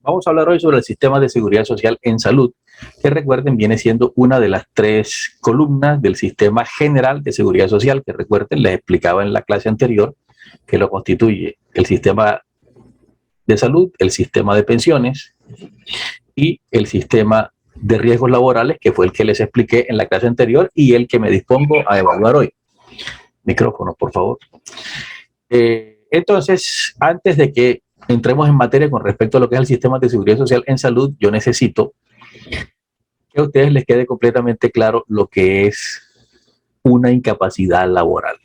Vamos a hablar hoy sobre el sistema de seguridad social en salud, que recuerden viene siendo una de las tres columnas del sistema general de seguridad social, que recuerden, les explicaba en la clase anterior, que lo constituye el sistema de salud, el sistema de pensiones y el sistema de riesgos laborales, que fue el que les expliqué en la clase anterior y el que me dispongo a evaluar hoy. Micrófono, por favor. Entonces, antes de que entremos en materia con respecto a lo que es el sistema de seguridad social en salud, yo necesito que a ustedes les quede completamente claro lo que es una incapacidad laboral.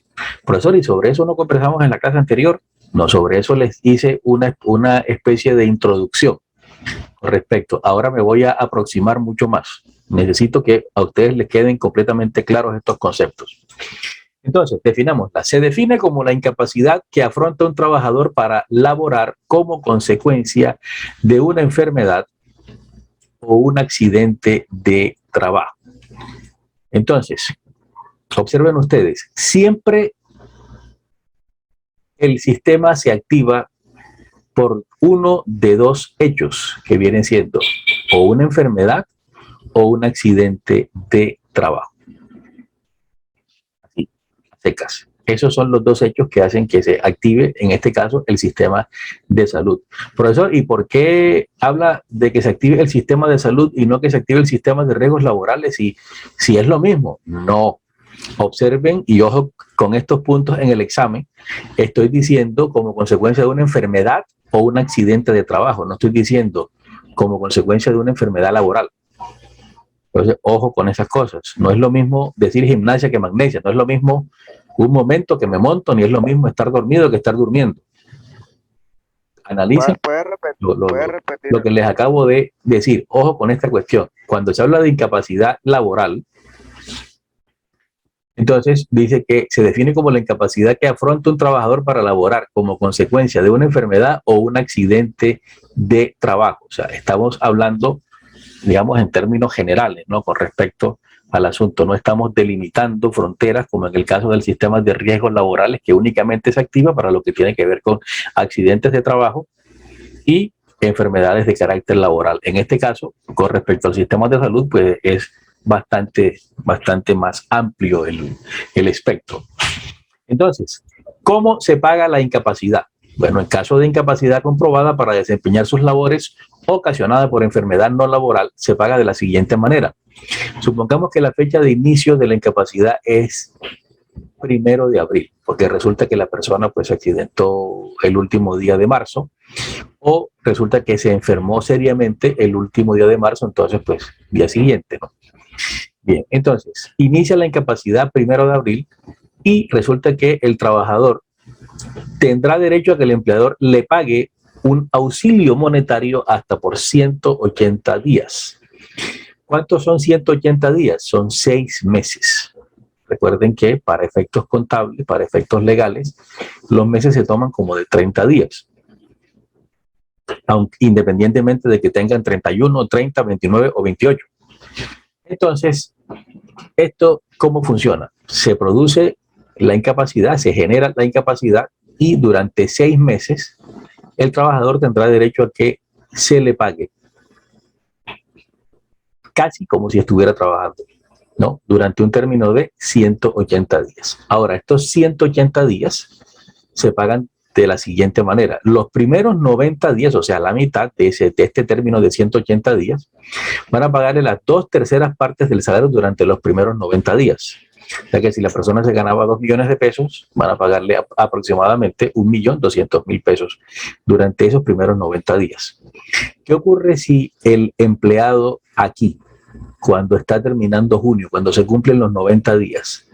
Profesor, ¿y sobre eso no conversamos en la clase anterior? No, sobre eso les hice una especie de introducción con respecto. Ahora me voy a aproximar mucho más. Necesito que a ustedes les queden completamente claros estos conceptos. Entonces, definámosla. Se define como la incapacidad que afronta un trabajador para laborar como consecuencia de una enfermedad o un accidente de trabajo. Entonces, observen ustedes, siempre el sistema se activa por uno de dos hechos que vienen siendo o una enfermedad o un accidente de trabajo. Así, secas. Esos son los dos hechos que hacen que se active, en este caso, el sistema de salud. Profesor, ¿y por qué habla de que se active el sistema de salud y no que se active el sistema de riesgos laborales? Si es lo mismo. No. Observen y ojo con estos puntos en el examen. Estoy diciendo como consecuencia de una enfermedad o un accidente de trabajo. No estoy diciendo como consecuencia de una enfermedad laboral. Entonces, ojo con esas cosas. No es lo mismo decir gimnasia que magnesia. No es lo mismo un momento que me monto, ni es lo mismo estar dormido que estar durmiendo. Analicen lo que les acabo de decir. Ojo con esta cuestión. Cuando se habla de incapacidad laboral, entonces dice que se define como la incapacidad que afronta un trabajador para laborar como consecuencia de una enfermedad o un accidente de trabajo. O sea, estamos hablando, digamos, en términos generales, ¿no? Con respecto al asunto. No estamos delimitando fronteras como en el caso del sistema de riesgos laborales, que únicamente se activa para lo que tiene que ver con accidentes de trabajo y enfermedades de carácter laboral. En este caso, con respecto al sistema de salud, pues es bastante más amplio el espectro. Entonces, ¿cómo se paga la incapacidad? Bueno, en caso de incapacidad comprobada para desempeñar sus labores ocasionada por enfermedad no laboral, se paga de la siguiente manera. Supongamos que la fecha de inicio de la incapacidad es 1 de abril, porque resulta que la persona pues se accidentó el último día de marzo, o resulta que se enfermó seriamente el último día de marzo, entonces pues día siguiente, ¿no? Bien, entonces, inicia la incapacidad 1 de abril y resulta que el trabajador tendrá derecho a que el empleador le pague un auxilio monetario hasta por 180 días. ¿Cuántos son 180 días? Son 6 meses. Recuerden que para efectos contables, para efectos legales, los meses se toman como de 30 días. Aunque, independientemente de que tengan 31, 30, 29 o 28. Entonces, ¿esto cómo funciona? Se produce la incapacidad, se genera la incapacidad y durante 6 meses el trabajador tendrá derecho a que se le pague casi como si estuviera trabajando, ¿no? Durante un término de 180 días. Ahora, estos 180 días se pagan de la siguiente manera. Los primeros 90 días, o sea, la mitad de este término de 180 días, van a pagarle las 2/3 partes del salario durante los primeros 90 días. O sea que si la persona se ganaba 2 millones de pesos, van a pagarle aproximadamente 1.200.000 pesos durante esos primeros 90 días. ¿Qué ocurre si el empleado aquí, cuando está terminando junio, cuando se cumplen los 90 días,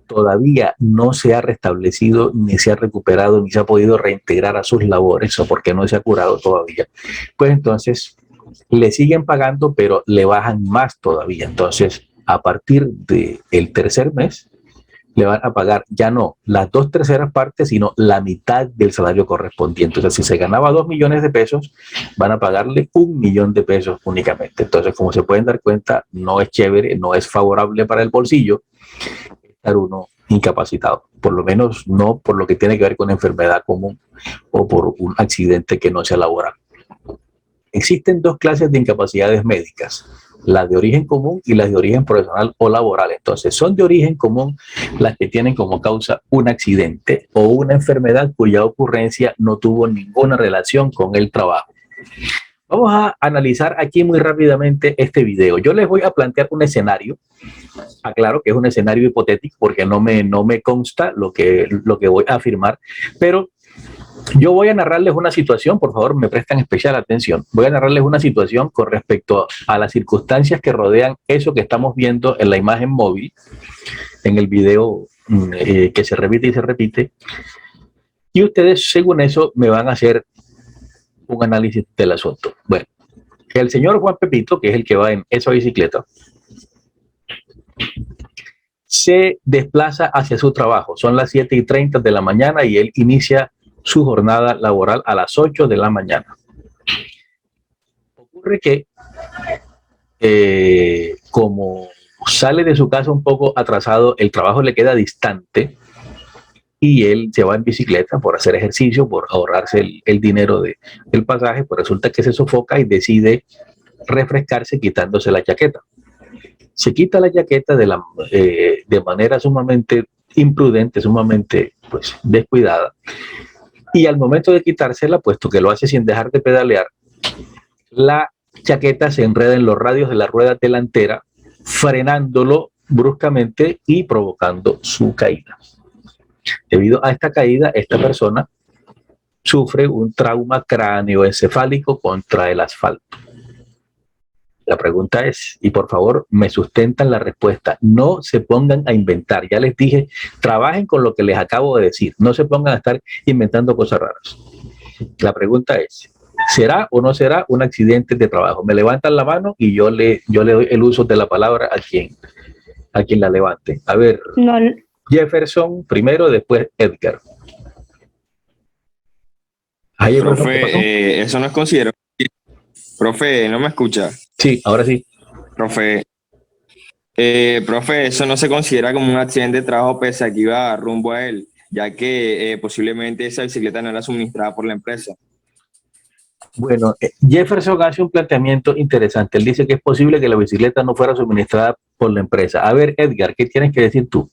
todavía no se ha restablecido, ni se ha recuperado, ni se ha podido reintegrar a sus labores, o porque no se ha curado todavía? Pues entonces le siguen pagando, pero le bajan más todavía. Entonces, a partir del tercer mes, le van a pagar ya no las 2/3 partes, sino la mitad del salario correspondiente. O sea, si se ganaba 2 millones de pesos, van a pagarle 1 millón de pesos únicamente. Entonces, como se pueden dar cuenta, no es chévere, no es favorable para el bolsillo estar uno incapacitado, por lo menos no por lo que tiene que ver con enfermedad común o por un accidente que no sea laboral. existen dos clases de incapacidades médicas, las de origen común y las de origen profesional o laboral. Entonces, son de origen común las que tienen como causa un accidente o una enfermedad cuya ocurrencia no tuvo ninguna relación con el trabajo. Vamos a analizar aquí muy rápidamente este video. Yo les voy a plantear un escenario. Aclaro que es un escenario hipotético porque no me consta lo que voy a afirmar, pero yo voy a narrarles una situación, por favor me prestan especial atención. Voy a narrarles una situación con respecto a las circunstancias que rodean eso que estamos viendo en la imagen móvil, en el video que se repite y se repite. Y ustedes, según eso, me van a hacer un análisis del asunto. Bueno, el señor Juan Pepito, que es el que va en esa bicicleta, se desplaza hacia su trabajo. Son las 7:30 de la mañana y él inicia su jornada laboral a las 8 de la mañana. Ocurre que como sale de su casa un poco atrasado, el trabajo le queda distante y él se va en bicicleta por hacer ejercicio, por ahorrarse el dinero del pasaje, pues resulta que se sofoca y decide refrescarse quitándose la chaqueta. Se quita la chaqueta de manera sumamente imprudente, sumamente pues, descuidada, y al momento de quitársela, puesto que lo hace sin dejar de pedalear, la chaqueta se enreda en los radios de la rueda delantera, frenándolo bruscamente y provocando su caída. Debido a esta caída, esta persona sufre un trauma cráneoencefálico contra el asfalto. La pregunta es, y por favor me sustentan la respuesta, no se pongan a inventar. Ya les dije, trabajen con lo que les acabo de decir, no se pongan a estar inventando cosas raras. La pregunta es, ¿será o no será un accidente de trabajo? Me levantan la mano y yo le doy el uso de la palabra a quien la levante. A ver, no. Jefferson primero, después Edgar. Profe, eso no es considerado. Profe, ¿no me escucha? Sí, ahora sí. Profe, eso no se considera como un accidente de trabajo pese a que iba rumbo a él, ya que posiblemente esa bicicleta no era suministrada por la empresa. Bueno, Jefferson hace un planteamiento interesante. Él dice que es posible que la bicicleta no fuera suministrada por la empresa. A ver, Edgar, ¿qué tienes que decir tú?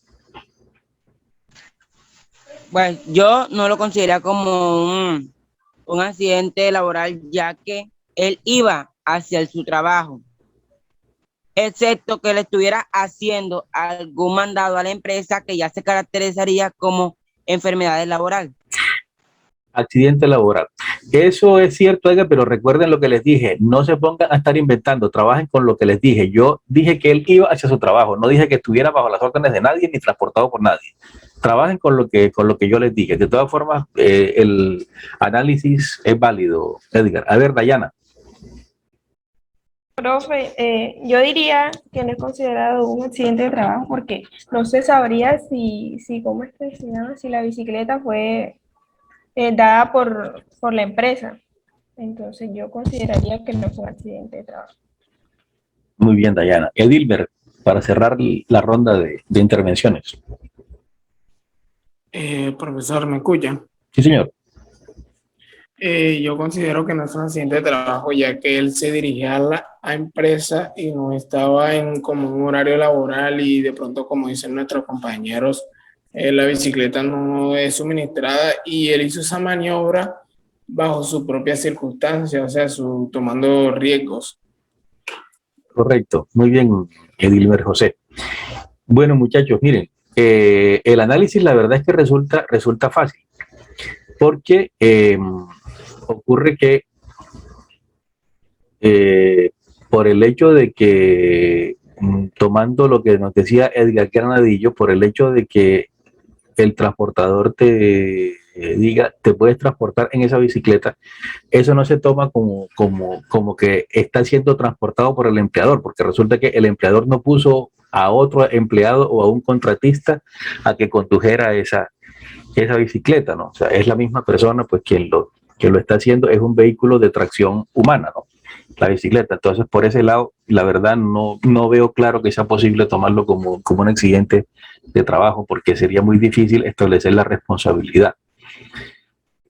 Bueno, yo no lo considero como un accidente laboral, ya que él iba hacia su trabajo, excepto que le estuviera haciendo algún mandado a la empresa que ya se caracterizaría como enfermedad laboral. Accidente laboral. Eso es cierto, Edgar, pero recuerden lo que les dije, no se pongan a estar inventando, trabajen con lo que les dije. Yo dije que él iba hacia su trabajo, no dije que estuviera bajo las órdenes de nadie ni transportado por nadie. Trabajen con lo que yo les dije. De todas formas, el análisis es válido, Edgar. A ver, Dayana. Profe, yo diría que no es considerado un accidente de trabajo porque no se sabría si ¿cómo es que se llama? Si la bicicleta fue dada por la empresa. Entonces yo consideraría que no fue un accidente de trabajo. Muy bien, Dayana. Edilber, para cerrar la ronda de intervenciones. Profesor, ¿me escucha? Sí, señor. Yo considero que no es un accidente de trabajo, ya que él se dirigía a la empresa y no estaba en como un horario laboral y de pronto, como dicen nuestros compañeros, la bicicleta no es suministrada y él hizo esa maniobra bajo sus propias circunstancias, o sea, tomando riesgos. Correcto. Muy bien, Edilber José. Bueno, muchachos, miren, el análisis la verdad es que resulta fácil, porque ocurre que por el hecho de que, tomando lo que nos decía Edgar Granadillo, por el hecho de que el transportador te diga, te puedes transportar en esa bicicleta, eso no se toma como que está siendo transportado por el empleador, porque resulta que el empleador no puso a otro empleado o a un contratista a que condujera esa bicicleta, ¿no? O sea, es la misma persona, pues quien lo está haciendo es un vehículo de tracción humana, ¿no? La bicicleta. Entonces, por ese lado, la verdad, no veo claro que sea posible tomarlo como un accidente de trabajo, porque sería muy difícil establecer la responsabilidad.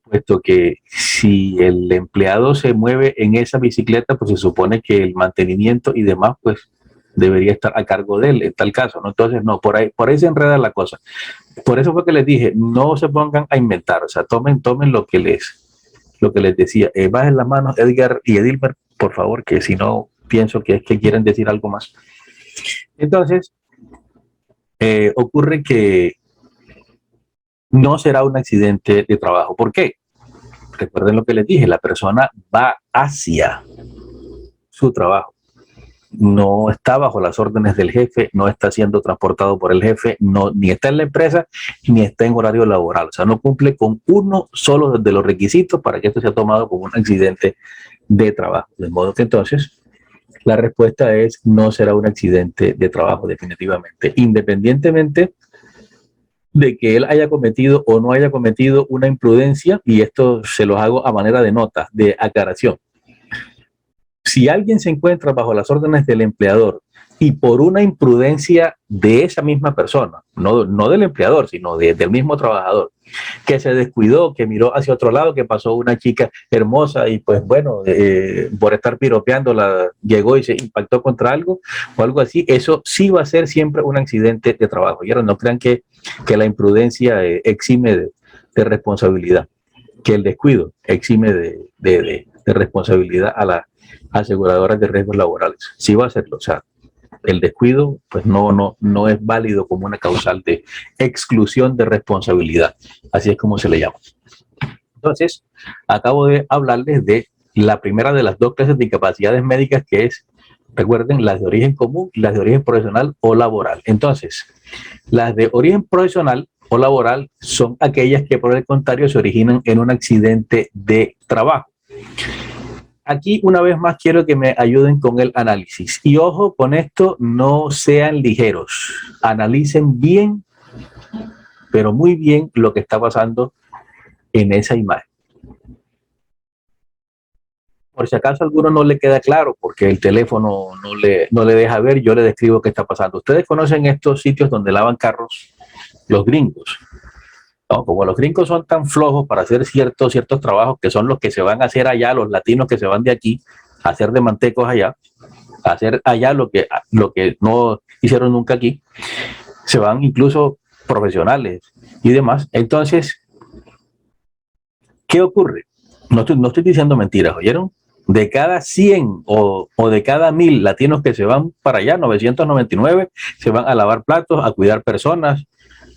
puesto que si el empleado se mueve en esa bicicleta, pues se supone que el mantenimiento y demás, pues debería estar a cargo de él en tal caso, ¿no? Entonces, no, por ahí se enreda la cosa. Por eso fue que les dije, no se pongan a inventar, o sea, tomen lo que les decía. Bajen las manos, Edgar y Edilber, por favor, que si no, pienso que es que quieren decir algo más. Entonces, ocurre que no será un accidente de trabajo. ¿Por qué? Recuerden lo que les dije, la persona va hacia su trabajo. No está bajo las órdenes del jefe, no está siendo transportado por el jefe, no, ni está en la empresa, ni está en horario laboral. O sea, no cumple con uno solo de los requisitos para que esto sea tomado como un accidente de trabajo. De modo que entonces la respuesta es no será un accidente de trabajo definitivamente, independientemente de que él haya cometido o no haya cometido una imprudencia, y esto se los hago a manera de nota, de aclaración. Si alguien se encuentra bajo las órdenes del empleador y por una imprudencia de esa misma persona, no del empleador, sino del mismo trabajador, que se descuidó, que miró hacia otro lado, que pasó una chica hermosa y pues bueno, por estar piropeándola, llegó y se impactó contra algo o algo así, eso sí va a ser siempre un accidente de trabajo. Y ahora no crean que la imprudencia exime de responsabilidad, que el descuido exime de responsabilidad a las aseguradoras de riesgos laborales. Sí va a hacerlo, o sea, el descuido pues no es válido como una causal de exclusión de responsabilidad, así es como se le llama. Entonces, acabo de hablarles de la primera de las dos clases de incapacidades médicas, que es, recuerden, las de origen común y las de origen profesional o laboral. Entonces, las de origen profesional o laboral son aquellas que por el contrario se originan en un accidente de trabajo. Aquí una vez más quiero que me ayuden con el análisis. Y ojo con esto, no sean ligeros. Analicen bien, pero muy bien, lo que está pasando en esa imagen. Por si acaso a alguno no le queda claro, porque el teléfono no le deja ver, yo le describo qué está pasando. Ustedes conocen estos sitios donde lavan carros, los gringos. No, como los gringos son tan flojos para hacer ciertos trabajos que son los que se van a hacer allá, los latinos que se van de aquí a hacer de mantecos allá, a hacer allá lo que no hicieron nunca aquí, se van incluso profesionales y demás. Entonces, ¿qué ocurre? No estoy diciendo mentiras, ¿oyeron? De cada 100 o de cada 1000 latinos que se van para allá, 999 se van a lavar platos, a cuidar personas,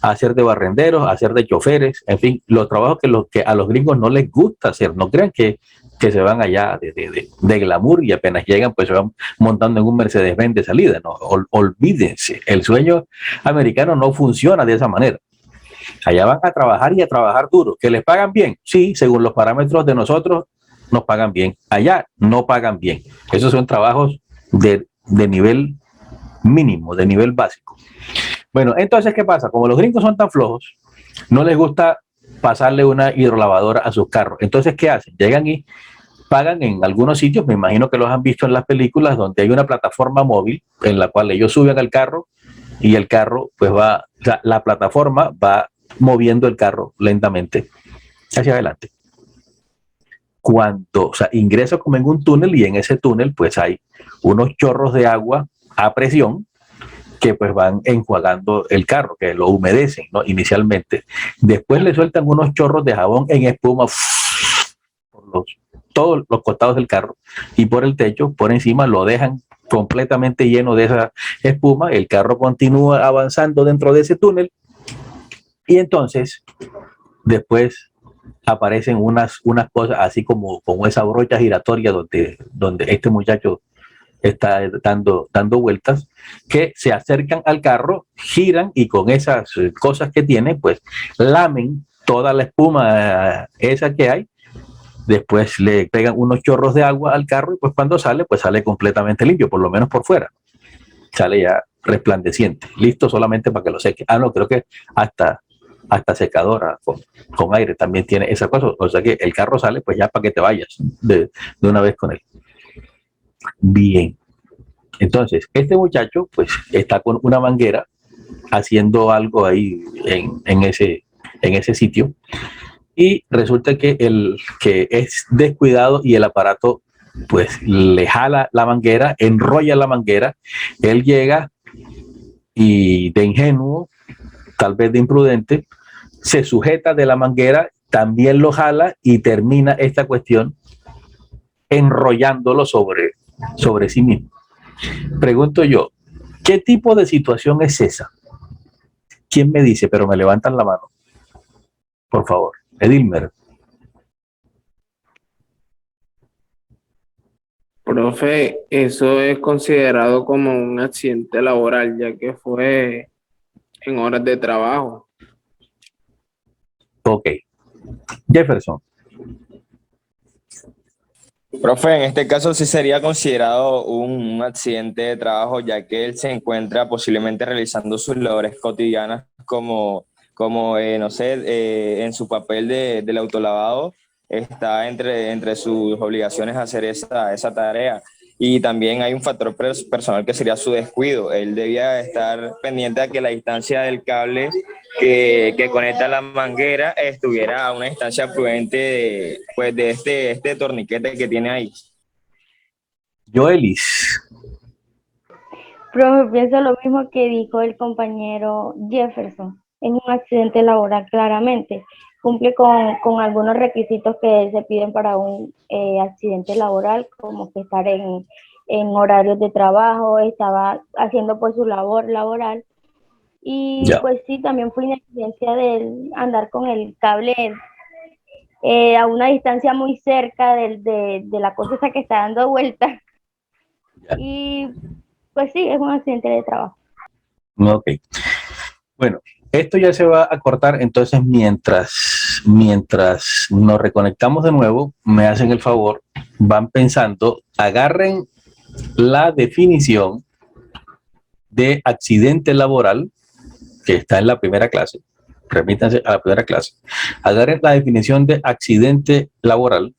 a hacer de barrenderos, a hacer de choferes, en fin, los trabajos que a los gringos no les gusta hacer. No crean que se van allá de glamour y apenas llegan pues se van montando en un Mercedes-Benz de salida. No, olvídense, el sueño americano no funciona de esa manera. Allá van a trabajar y a trabajar duro. ¿Que les pagan bien? Sí, según los parámetros de nosotros nos pagan bien. Allá no pagan bien. Esos son trabajos de nivel mínimo, de nivel básico. Bueno, entonces, ¿qué pasa? Como los gringos son tan flojos, no les gusta pasarle una hidrolavadora a sus carros. Entonces, ¿qué hacen? Llegan y pagan en algunos sitios, me imagino que los han visto en las películas, donde hay una plataforma móvil en la cual ellos suben al carro y el carro, pues va, o sea, la plataforma va moviendo el carro lentamente hacia adelante. Cuando, o sea, ingresa como en un túnel y en ese túnel, pues hay unos chorros de agua a presión que pues van enjuagando el carro, que lo humedecen, ¿no? Inicialmente. Después le sueltan unos chorros de jabón en espuma por todos los costados del carro y por el techo, por encima lo dejan completamente lleno de esa espuma. El carro continúa avanzando dentro de ese túnel y entonces después aparecen unas cosas así como esa brocha giratoria donde este muchacho está dando vueltas, que se acercan al carro, giran y con esas cosas que tiene, pues lamen toda la espuma esa que hay, después le pegan unos chorros de agua al carro y pues cuando sale, pues sale completamente limpio, por lo menos por fuera. Sale ya resplandeciente, listo solamente para que lo seque. Ah, no, creo que hasta secadora con aire también tiene esa cosa, o sea que el carro sale pues ya para que te vayas de una vez con él. Bien, entonces este muchacho pues está con una manguera haciendo algo ahí en ese sitio y resulta que el que es descuidado y el aparato pues le jala la manguera, enrolla la manguera, él llega y de ingenuo, tal vez de imprudente, se sujeta de la manguera, también lo jala y termina esta cuestión enrollándolo sobre sí mismo. Pregunto yo, ¿qué tipo de situación es esa? ¿Quién me dice? Pero me levantan la mano, por favor. Edilmer. Profe, eso es considerado como un accidente laboral, ya que fue en horas de trabajo. Ok. Jefferson. Profe, en este caso sí sería considerado un accidente de trabajo, ya que él se encuentra posiblemente realizando sus labores cotidianas no sé, en su papel del autolavado, está entre sus obligaciones hacer esa tarea. Y también hay un factor personal que sería su descuido. Él debía estar pendiente a que la distancia del cable que conecta la manguera estuviera a una distancia prudente de este torniquete que tiene ahí. Joelis. Profe, pienso lo mismo que dijo el compañero Jefferson. Es un accidente laboral, claramente. Cumple con algunos requisitos que se piden para un accidente laboral, como que estar en horarios de trabajo, estaba haciendo pues su labor laboral. Y Ya. pues sí, también fue negligencia de andar con el cable a una distancia muy cerca de la cosa esa que está dando vueltas. Ya. Y pues sí, es un accidente de trabajo. Ok. Bueno, esto ya se va a cortar, entonces mientras nos reconectamos de nuevo, me hacen el favor, van pensando, agarren la definición de accidente laboral que está en la primera clase, remítanse a la primera clase, agarren la definición de accidente laboral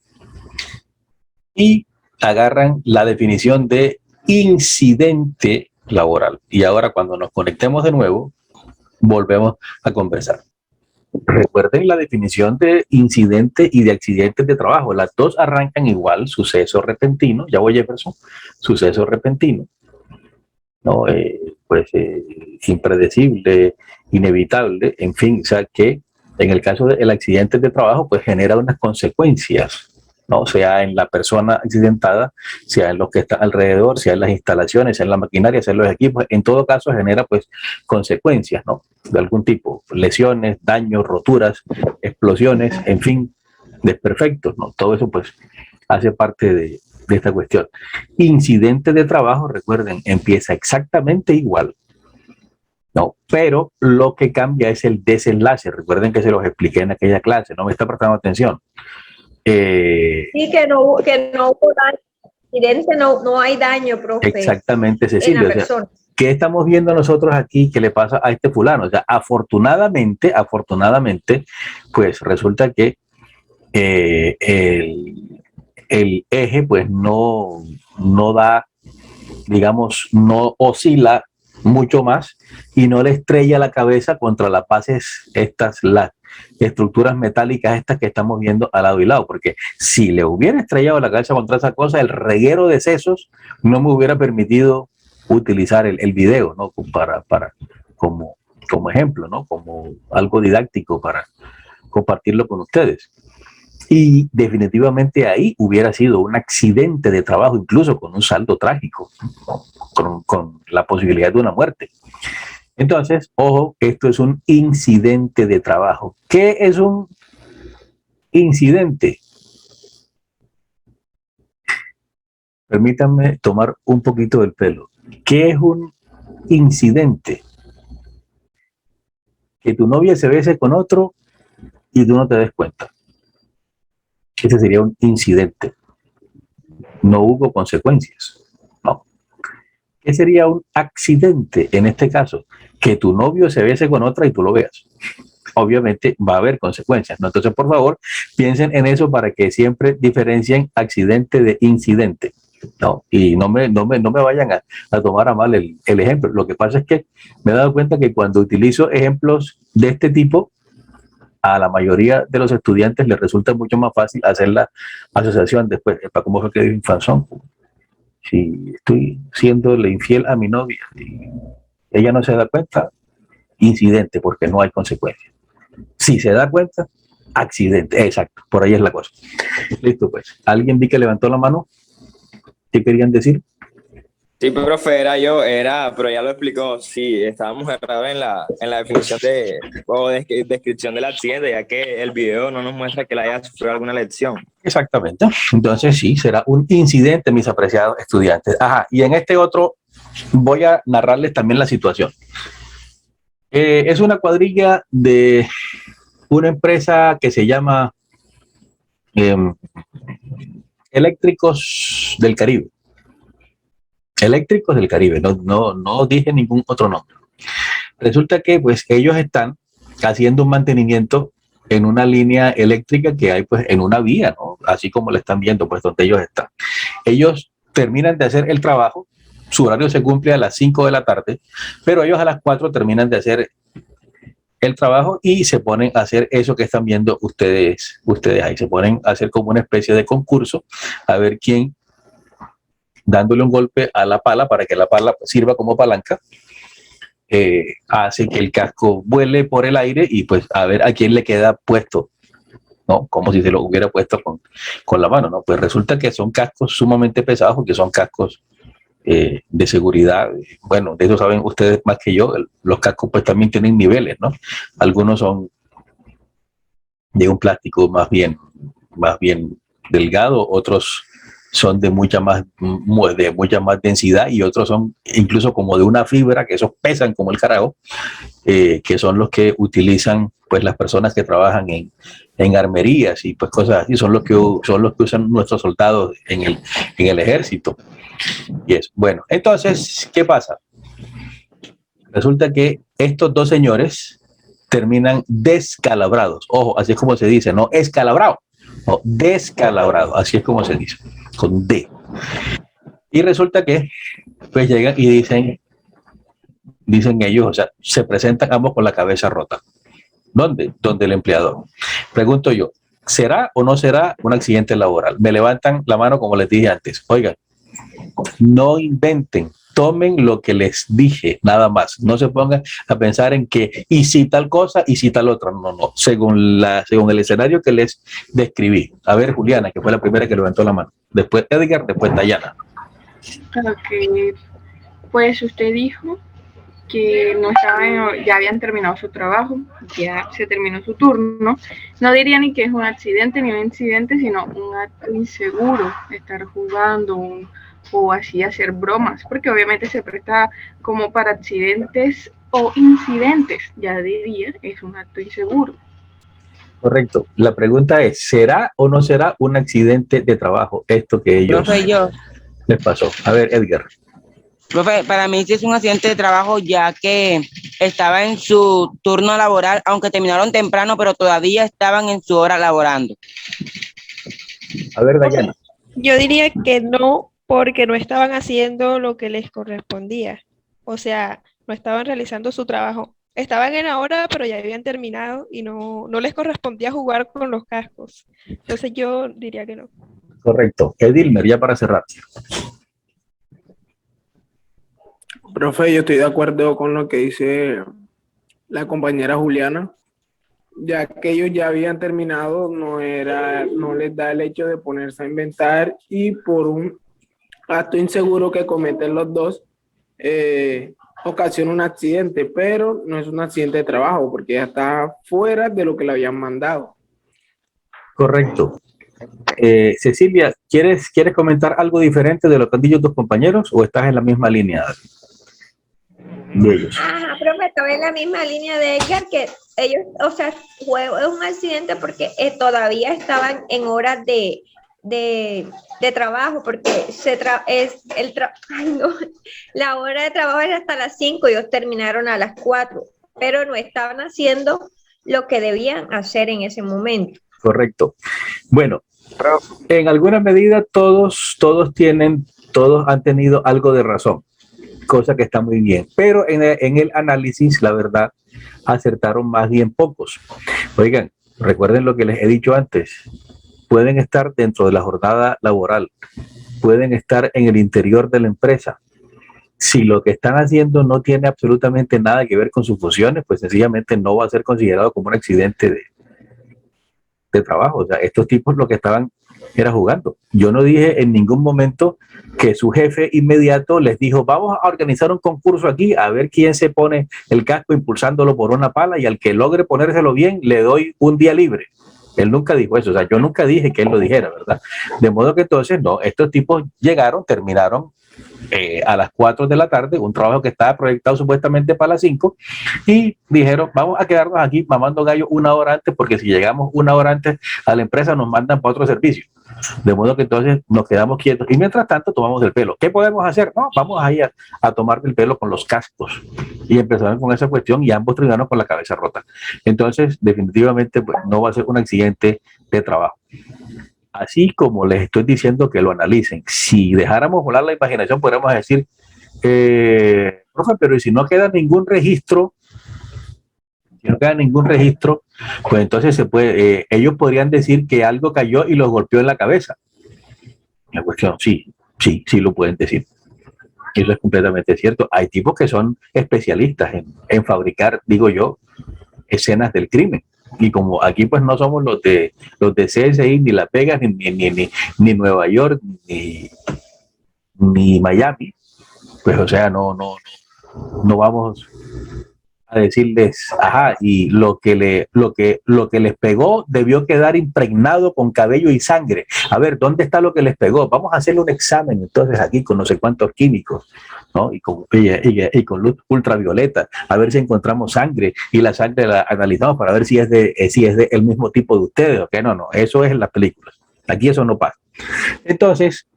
y agarran la definición de incidente laboral. Y ahora cuando nos conectemos de nuevo, volvemos a conversar. Recuerden la definición de incidente y de accidentes de trabajo. Las dos arrancan igual, suceso repentino, ya voy Jefferson, suceso repentino, ¿no? Impredecible, inevitable, en fin, o sea que en el caso del accidente de trabajo, pues genera unas consecuencias, ¿no? Sea en la persona accidentada, sea en lo que está alrededor, sea en las instalaciones, sea en la maquinaria, sea en los equipos, en todo caso genera pues consecuencias, ¿no? De algún tipo, lesiones, daños, roturas, explosiones, en fin, desperfectos, ¿no? Todo eso pues hace parte de esta cuestión. Incidente de trabajo, recuerden, empieza exactamente igual, ¿no? Pero lo que cambia es el desenlace. Recuerden que se los expliqué en aquella clase, no me está prestando atención. Sí, que no hubo daño, accidente, no hay daño, profe. Exactamente, Cecilia. En la persona. O sea, ¿qué estamos viendo nosotros aquí que le pasa a este fulano? O sea, afortunadamente, pues resulta que el eje pues no da, digamos, no oscila mucho más y no le estrella la cabeza contra las bases estas, las estructuras metálicas estas que estamos viendo al lado y lado, porque si le hubiera estrellado la cabeza contra esa cosa, el reguero de sesos no me hubiera permitido utilizar el video, ¿no? Como ejemplo, ¿no? Como algo didáctico para compartirlo con ustedes. Y definitivamente ahí hubiera sido un accidente de trabajo, incluso con un saldo trágico, ¿no? con la posibilidad de una muerte. Entonces, ojo, esto es un incidente de trabajo. ¿Qué es un incidente? Permítanme tomar un poquito del pelo. ¿Qué es un incidente? Que tu novia se bese con otro y tú no te des cuenta. Ese sería un incidente. No hubo consecuencias. No. ¿Qué sería un accidente en este caso? Que tu novio se bese con otra y tú lo veas. Obviamente va a haber consecuencias, ¿no? Entonces, por favor, piensen en eso para que siempre diferencien accidente de incidente, ¿no? Y no me vayan a tomar a mal el ejemplo. Lo que pasa es que me he dado cuenta que cuando utilizo ejemplos de este tipo, a la mayoría de los estudiantes les resulta mucho más fácil hacer la asociación después. ¿Para cómo fue que dijo Infanzón? Si estoy siéndole infiel a mi novia y ella no se da cuenta, incidente, porque no hay consecuencias. Si se da cuenta, accidente. Exacto, por ahí es la cosa. Listo, pues. ¿Alguien vi que levantó la mano? ¿Qué querían decir? Sí, profe, pero ya lo explicó. Sí, estábamos errados en la definición o descripción del accidente, ya que el video no nos muestra que le haya sufrido alguna lesión. Exactamente. Entonces, sí, será un incidente, mis apreciados estudiantes. Ajá, y en este otro voy a narrarles también la situación. Es una cuadrilla de una empresa que se llama Eléctricos del Caribe. Eléctricos del Caribe, no dije ningún otro nombre. Resulta que pues ellos están haciendo un mantenimiento en una línea eléctrica que hay pues en una vía, ¿no? Así como lo están viendo pues donde ellos están. Ellos terminan de hacer el trabajo, su horario se cumple a las 5 de la tarde, pero ellos a las 4 terminan de hacer el trabajo y se ponen a hacer eso que están viendo ustedes ahí. Se ponen a hacer como una especie de concurso a ver quién, dándole un golpe a la pala para que la pala sirva como palanca, hace que el casco vuele por el aire y pues a ver a quién le queda puesto, ¿no? Como si se lo hubiera puesto con la mano, ¿no? Pues resulta que son cascos sumamente pesados, porque son cascos de seguridad. Bueno, de eso saben ustedes más que yo. Los cascos pues también tienen niveles, ¿no? Algunos son de un plástico más bien delgado, otros son de mucha más densidad y otros son incluso como de una fibra, que esos pesan como el carajo, que son los que utilizan pues las personas que trabajan en armerías y pues cosas así, son los que usan nuestros soldados en el ejército. Y eso. Bueno, entonces, ¿qué pasa? Resulta que estos dos señores terminan descalabrados. Ojo, así es como se dice, no escalabrado, no, descalabrado, así es como se dice, con D. Y resulta que pues llegan y dicen ellos, o sea, se presentan ambos con la cabeza rota. ¿Dónde? Donde el empleador. Pregunto yo, ¿será o no será un accidente laboral? Me levantan la mano como les dije antes. Oigan, no inventen, tomen lo que les dije, nada más. No se pongan a pensar en que y si tal cosa y si tal otra. No. Según el escenario que les describí. A ver, Juliana, que fue la primera que levantó la mano. Después Edgar, después Dayana. Ok, pues usted dijo que no estaban, ya habían terminado su trabajo, ya se terminó su turno. No diría ni que es un accidente ni un incidente, sino un acto inseguro, estar jugando o así hacer bromas, porque obviamente se presta como para accidentes o incidentes, ya diría, es un acto inseguro. Correcto. La pregunta es, ¿será o no será un accidente de trabajo esto que ellos les pasó? A ver, Edgar. Profe, para mí sí es un accidente de trabajo, ya que estaba en su turno laboral, aunque terminaron temprano, pero todavía estaban en su hora laborando. A ver, Dayana. Yo diría que no, porque no estaban haciendo lo que les correspondía. O sea, no estaban realizando su trabajo. Estaban en la hora, pero ya habían terminado y no les correspondía jugar con los cascos. Entonces yo diría que no. Correcto. Edilmer, ya para cerrar. Profe, yo estoy de acuerdo con lo que dice la compañera Juliana, ya que ellos ya habían terminado, no les da el hecho de ponerse a inventar y por un acto inseguro que cometen los dos, ocasiona un accidente, pero no es un accidente de trabajo porque ya está fuera de lo que le habían mandado. Correcto. Cecilia, ¿quieres comentar algo diferente de lo que han dicho tus compañeros o estás en la misma línea de ellos? Ajá, profe, estaba en la misma línea de Edgar, que ellos, o sea, es un accidente porque todavía estaban en horas de trabajo, porque la hora de trabajo era hasta las 5 y ellos terminaron a las 4, pero no estaban haciendo lo que debían hacer en ese momento. Correcto. Bueno, en alguna medida todos han tenido algo de razón. cosa que está muy bien. Pero en el análisis, la verdad, acertaron más bien pocos. Oigan, recuerden lo que les he dicho antes. Pueden estar dentro de la jornada laboral, pueden estar en el interior de la empresa. Si lo que están haciendo no tiene absolutamente nada que ver con sus funciones, pues sencillamente no va a ser considerado como un accidente de trabajo. O sea, estos tipos lo que estaban era jugando. Yo no dije en ningún momento que su jefe inmediato les dijo, vamos a organizar un concurso aquí, a ver quién se pone el casco impulsándolo por una pala y al que logre ponérselo bien, le doy un día libre. Él nunca dijo eso, o sea, yo nunca dije que él lo dijera, ¿verdad? De modo que entonces, no, estos tipos llegaron, terminaron a las 4 de la tarde, un trabajo que estaba proyectado supuestamente para las 5, y dijeron, vamos a quedarnos aquí mamando gallo una hora antes, porque si llegamos una hora antes a la empresa nos mandan para otro servicio. De modo que entonces nos quedamos quietos y mientras tanto tomamos el pelo. ¿Qué podemos hacer? No, vamos ahí a tomar el pelo con los cascos. Y empezaron con esa cuestión y ambos terminaron con la cabeza rota. Entonces, definitivamente, pues, no va a ser un accidente de trabajo. Así como les estoy diciendo que lo analicen. Si dejáramos volar la imaginación, podríamos decir, profe, pero ¿y si no queda ningún registro? Si no queda ningún registro, pues entonces se puede, ellos podrían decir que algo cayó y los golpeó en la cabeza. La cuestión, sí lo pueden decir. Eso es completamente cierto. Hay tipos que son especialistas en fabricar, digo yo, escenas del crimen. Y como aquí pues no somos los de CSI, ni Las Vegas, ni Nueva York, ni Miami, pues o sea, no vamos a decirles, ajá, y lo que les pegó debió quedar impregnado con cabello y sangre. A ver, ¿dónde está lo que les pegó? Vamos a hacerle un examen entonces aquí con no sé cuántos químicos, ¿no? Y con luz ultravioleta, a ver si encontramos sangre, y la sangre la analizamos para ver si es de el mismo tipo de ustedes, ¿ok? No, eso es en las películas. Aquí eso no pasa. Entonces,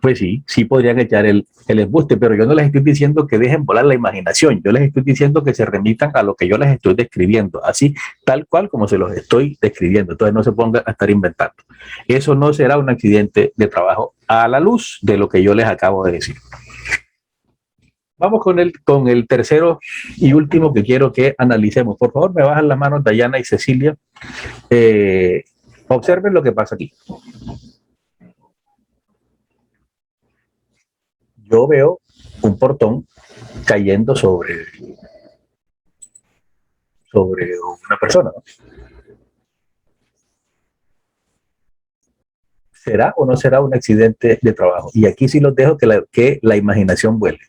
pues sí podrían echar el embuste, pero yo no les estoy diciendo que dejen volar la imaginación, yo les estoy diciendo que se remitan a lo que yo les estoy describiendo, así tal cual como se los estoy describiendo. Entonces no se pongan a estar inventando. Eso no será un accidente de trabajo a la luz de lo que yo les acabo de decir. Vamos con el tercero y último que quiero que analicemos. Por favor, me bajan las manos Dayana y Cecilia. Observen lo que pasa aquí. Yo veo un portón cayendo sobre una persona, ¿no? ¿Será o no será un accidente de trabajo? Y aquí sí los dejo que la imaginación vuele.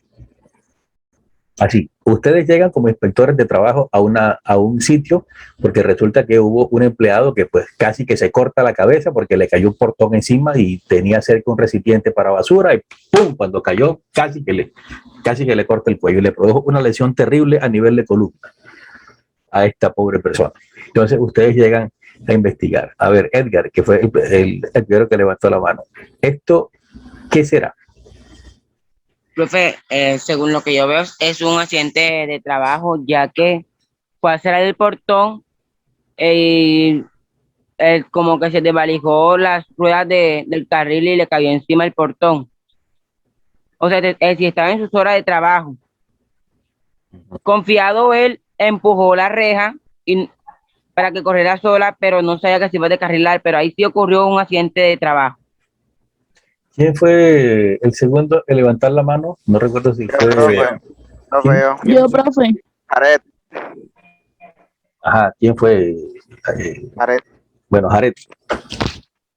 Así, ustedes llegan como inspectores de trabajo a un sitio porque resulta que hubo un empleado que pues casi que se corta la cabeza porque le cayó un portón encima y tenía cerca un recipiente para basura y ¡pum! Cuando cayó casi que le corta el cuello y le produjo una lesión terrible a nivel de columna a esta pobre persona. Entonces ustedes llegan a investigar. A ver, Edgar, que fue el primero que levantó la mano. ¿Esto qué será? Profe, según lo que yo veo, es un accidente de trabajo, ya que fue a cerrar el portón y como que se desvalijó las ruedas del carril y le cayó encima el portón. O sea, si estaba en sus horas de trabajo. Confiado, él empujó la reja para que corriera sola, pero no sabía que se iba a descarrilar, pero ahí sí ocurrió un accidente de trabajo. ¿Quién fue el segundo en levantar la mano? No recuerdo si fue... No veo. Yo, profe. Jared. Ajá, ¿quién fue? Jared. Bueno, Jared.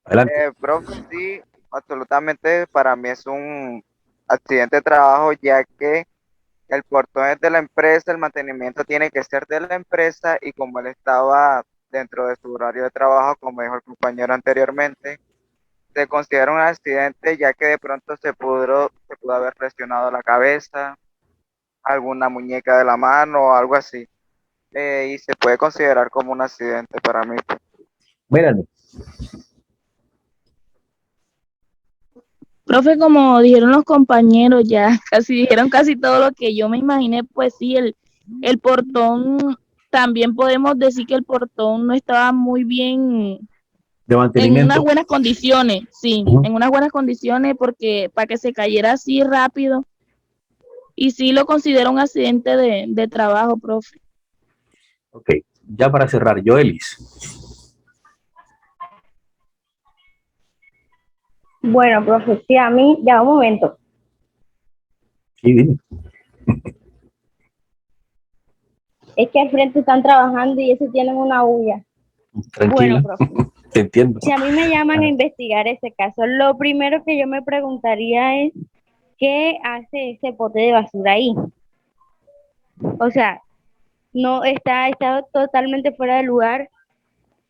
Adelante. Profe, sí, absolutamente para mí es un accidente de trabajo, ya que el portón es de la empresa, el mantenimiento tiene que ser de la empresa y como él estaba dentro de su horario de trabajo, como dijo el compañero anteriormente, se considera un accidente ya que de pronto se pudo haber lesionado la cabeza, alguna muñeca de la mano o algo así. Y se puede considerar como un accidente para mí. Mírale. Profe, como dijeron los compañeros, ya dijeron casi todo lo que yo me imaginé, pues sí, el portón, también podemos decir que el portón no estaba muy bien, De mantenimiento. en unas buenas condiciones, sí, en unas buenas condiciones, porque para que se cayera así rápido, Y sí lo considero un accidente de trabajo, profe. Ok, ya para cerrar, Joelis. Bueno, profe, sí, a mí, ya un momento. Sí, dime. Es que al frente están trabajando y ellos tienen una bulla. Tranquila, Bueno, profe, te entiendo. si a mí me llaman a investigar ese caso, lo primero que yo me preguntaría es, ¿qué hace ese bote de basura ahí? O sea, no está totalmente fuera de lugar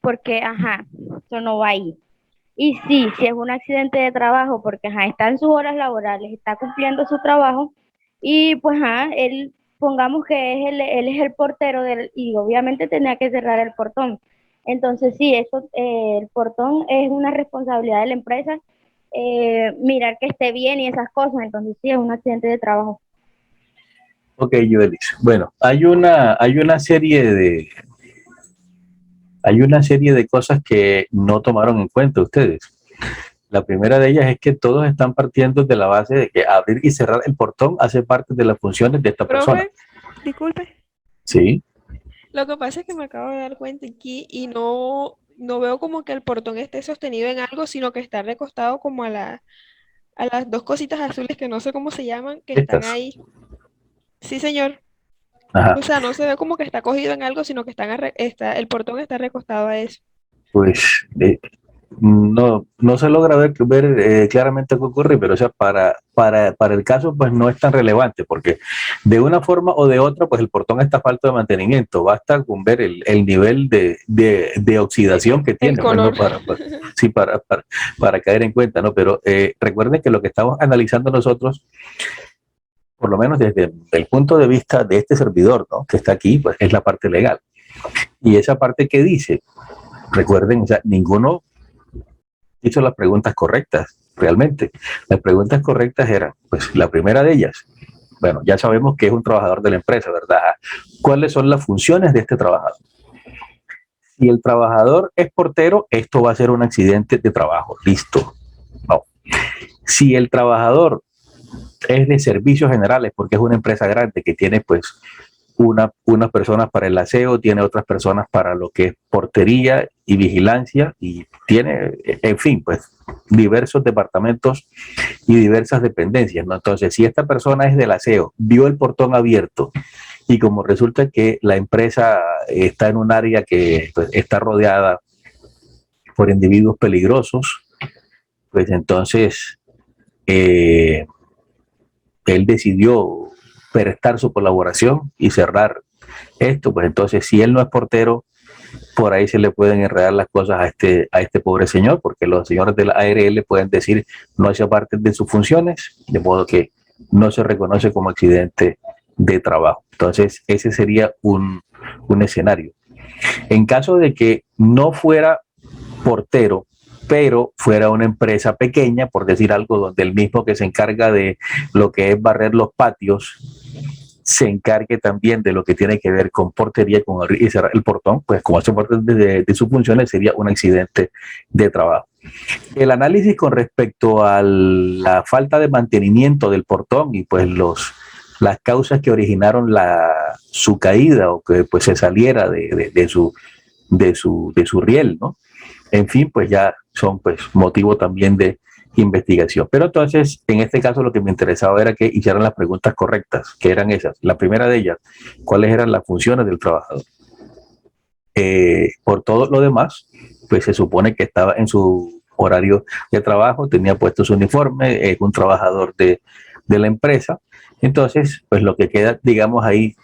porque, ajá, eso no va ahí. Y sí, si es un accidente de trabajo, porque ajá, está en sus horas laborales, está cumpliendo su trabajo, y pues ajá, él, pongamos que él es el portero y obviamente tenía que cerrar el portón. Entonces sí, eso, el portón es una responsabilidad de la empresa, mirar que esté bien y esas cosas, entonces sí, es un accidente de trabajo. Ok, Joelis. Bueno, hay una serie de cosas que no tomaron en cuenta ustedes. La primera de ellas es que todos están partiendo de la base de que abrir y cerrar el portón hace parte de las funciones de esta persona. Profe, disculpe. Sí, Lo que pasa es que me acabo de dar cuenta aquí y no veo como que el portón esté sostenido en algo, sino que está recostado como a las dos cositas azules que no sé cómo se llaman, que están estas. ahí. Sí, señor. Ajá. O sea, no se ve como que está cogido en algo, sino que el portón está recostado a eso. Pues no se logra ver claramente qué ocurre, pero o sea, para el caso pues no es tan relevante, porque de una forma o de otra pues el portón está falto de mantenimiento, basta con ver el nivel de oxidación que tiene, pues, ¿no? color. Sí, para caer en cuenta, ¿no? Pero recuerden que lo que estamos analizando nosotros, por lo menos desde el punto de vista de este servidor, ¿no?, que está aquí, pues es la parte legal. Y esa parte que dice, recuerden, o sea, ninguno hizo las preguntas correctas, realmente. Las preguntas correctas eran, pues la primera de ellas, bueno, ya sabemos que es un trabajador de la empresa, ¿verdad? ¿Cuáles son las funciones de este trabajador? Si el trabajador es portero, esto va a ser un accidente de trabajo, listo. No. Si el trabajador es de servicios generales, porque es una empresa grande que tiene pues unas personas para el aseo, tiene otras personas para lo que es portería y vigilancia, y tiene, en fin, pues diversos departamentos y diversas dependencias, ¿no? Entonces, si esta persona es del aseo, vio el portón abierto y como resulta que la empresa está en un área que pues, está rodeada por individuos peligrosos, pues entonces él decidió prestar su colaboración y cerrar esto, pues entonces si él no es portero, por ahí se le pueden enredar las cosas a este pobre señor, porque los señores de la ARL pueden decir no hace parte de sus funciones, de modo que no se reconoce como accidente de trabajo. Entonces ese sería un escenario. En caso de que no fuera portero, pero fuera una empresa pequeña, por decir algo, donde el mismo que se encarga de lo que es barrer los patios, se encargue también de lo que tiene que ver con portería, con abrir y cerrar el portón, pues como hace parte de sus funciones, sería un accidente de trabajo. El análisis con respecto a la falta de mantenimiento del portón y pues las causas que originaron su caída o que pues se saliera de su riel, ¿no? En fin, pues ya son pues motivo también de investigación. Pero entonces, en este caso lo que me interesaba era que hicieran las preguntas correctas, que eran esas. La primera de ellas, ¿cuáles eran las funciones del trabajador? Por todo lo demás, pues se supone que estaba en su horario de trabajo, tenía puesto su uniforme, es un trabajador de la empresa. Entonces, pues lo que queda, digamos, ahí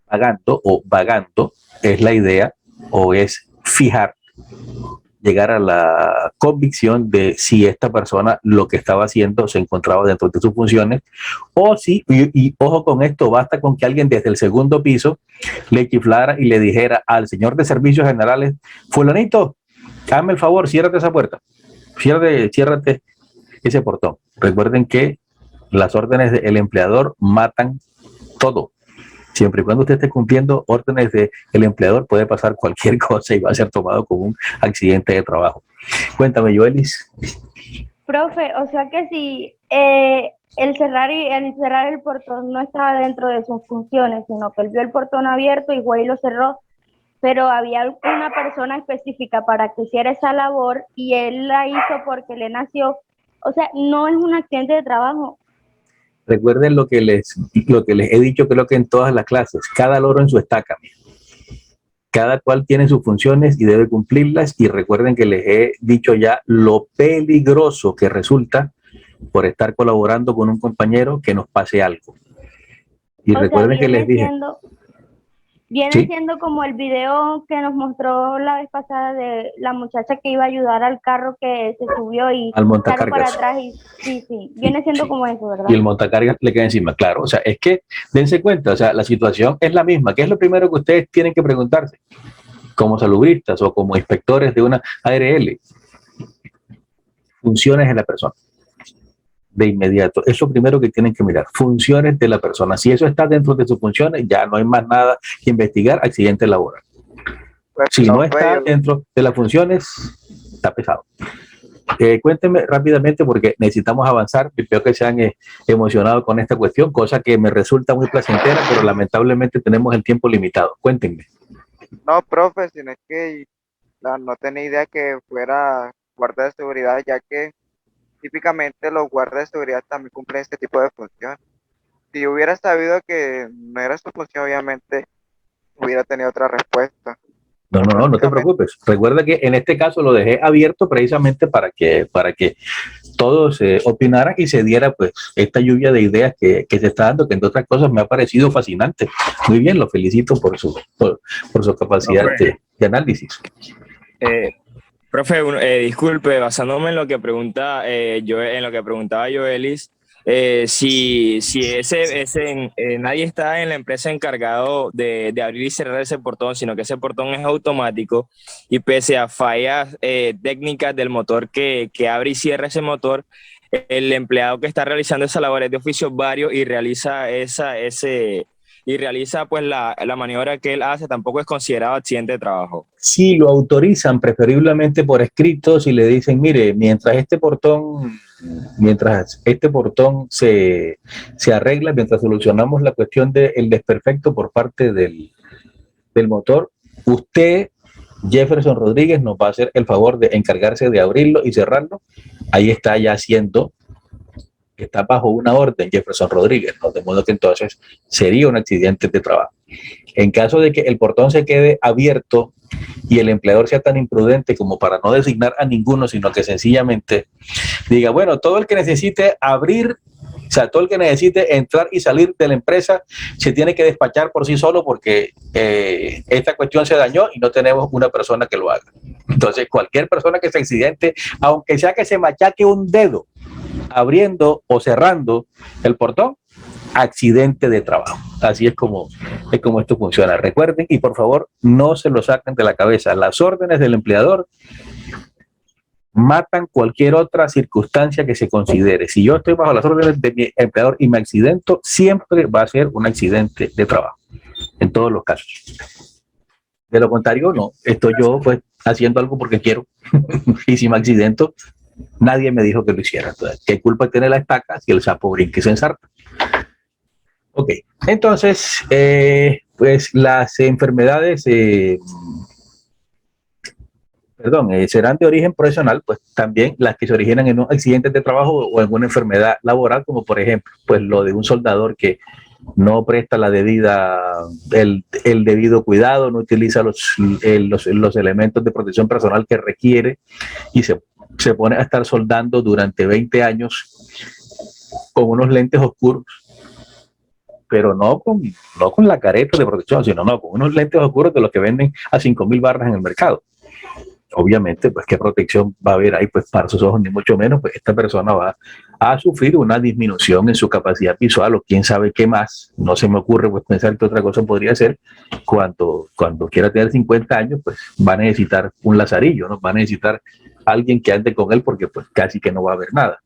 vagando es la idea o es llegar a la convicción de si esta persona lo que estaba haciendo se encontraba dentro de sus funciones o si, y ojo con esto, basta con que alguien desde el segundo piso le chiflara y le dijera al señor de servicios generales, fulanito, hazme el favor, ciérrate esa puerta, ciérrate ese portón. Recuerden que las órdenes del empleador matan todo. Siempre y cuando usted esté cumpliendo órdenes del empleador, puede pasar cualquier cosa y va a ser tomado como un accidente de trabajo. Cuéntame, Joelis. Profe, o sea que si el cerrar el portón no estaba dentro de sus funciones, sino que él vio el portón abierto y fue y lo cerró, pero había una persona específica para que hiciera esa labor y él la hizo porque le nació. O sea, no es un accidente de trabajo. Recuerden lo que les he dicho, creo que en todas las clases, cada loro en su estaca. Cada cual tiene sus funciones y debe cumplirlas, y recuerden que les he dicho ya lo peligroso que resulta por estar colaborando con un compañero que nos pase algo. Y O recuerden sea, que les dije... Viene ¿Sí? siendo como el video que nos mostró la vez pasada de la muchacha que iba a ayudar al carro que se subió y Al salió montacargas. para atrás y sí, viene siendo Sí. como eso, ¿verdad? Y el montacargas le queda encima, claro. O sea, es que dense cuenta, o sea, la situación es la misma. ¿Qué es lo primero que ustedes tienen que preguntarse? Como salubristas o como inspectores de una ARL, funciones de la persona. De inmediato, es lo primero que tienen que mirar, funciones de la persona. Si eso está dentro de sus funciones, ya no hay más nada que investigar, accidente laboral. Pues, Si no profe, está dentro de las funciones, está pesado. Cuéntenme rápidamente porque necesitamos avanzar. Veo que se han emocionado con esta cuestión, cosa que me resulta muy placentera, pero lamentablemente tenemos el tiempo limitado. Cuéntenme. no, profe, sino es que no tenía idea que fuera guardia de seguridad, ya que típicamente los guardias de seguridad también cumplen este tipo de función. Si hubiera sabido que no era su función, obviamente hubiera tenido otra respuesta. No te preocupes. Recuerda que en este caso lo dejé abierto precisamente para que todos opinaran y se diera pues esta lluvia de ideas que se está dando, que entre otras cosas me ha parecido fascinante. Muy bien, lo felicito por su capacidad de análisis. Profe, disculpe, basándome en lo que preguntaba Joelis, si nadie está en la empresa encargado de abrir y cerrar ese portón, sino que ese portón es automático y pese a fallas técnicas del motor que abre y cierra ese motor, el empleado que está realizando esa labor es de oficio varios y realiza pues la maniobra que él hace, tampoco es considerado accidente de trabajo. Si lo autorizan, preferiblemente por escrito, si le dicen, mire, mientras este portón se arregla, mientras solucionamos la cuestión del desperfecto por parte del motor, usted, Jefferson Rodríguez, nos va a hacer el favor de encargarse de abrirlo y cerrarlo. Ahí está ya haciendo, está bajo una orden Jefferson Rodríguez, ¿no? De modo que entonces sería un accidente de trabajo. En caso de que el portón se quede abierto y el empleador sea tan imprudente como para no designar a ninguno, sino que sencillamente diga, bueno, todo el que necesite abrir, o sea, todo el que necesite entrar y salir de la empresa se tiene que despachar por sí solo porque esta cuestión se dañó y no tenemos una persona que lo haga. Entonces, cualquier persona que se accidente, aunque sea que se machaque un dedo abriendo o cerrando el portón, accidente de trabajo. Así es como esto funciona. Recuerden, y por favor, no se lo saquen de la cabeza. Las órdenes del empleador matan cualquier otra circunstancia que se considere. Si yo estoy bajo las órdenes de mi empleador y me accidento, siempre va a ser un accidente de trabajo, en todos los casos. De lo contrario, no. Estoy yo pues haciendo algo porque quiero y si me accidento, nadie me dijo que lo hiciera. Entonces, ¿qué culpa tiene la estaca si el sapo brinca y se ensarta? Ok, entonces, pues las enfermedades, serán de origen profesional, pues también las que se originan en un accidente de trabajo o en una enfermedad laboral, como por ejemplo, pues lo de un soldador que no presta el debido cuidado, no utiliza los elementos de protección personal que requiere y se pone a estar soldando durante 20 años con unos lentes oscuros, pero no con la careta de protección, sino con unos lentes oscuros de los que venden a 5,000 barras en el mercado. Obviamente, pues, ¿qué protección va a haber ahí? Pues para sus ojos, ni mucho menos, pues esta persona va a sufrir una disminución en su capacidad visual o quién sabe qué más. No se me ocurre pues pensar que otra cosa podría ser. Cuando quiera tener 50 años, pues va a necesitar un lazarillo, ¿no? Va a necesitar alguien que ande con él porque pues casi que no va a haber nada.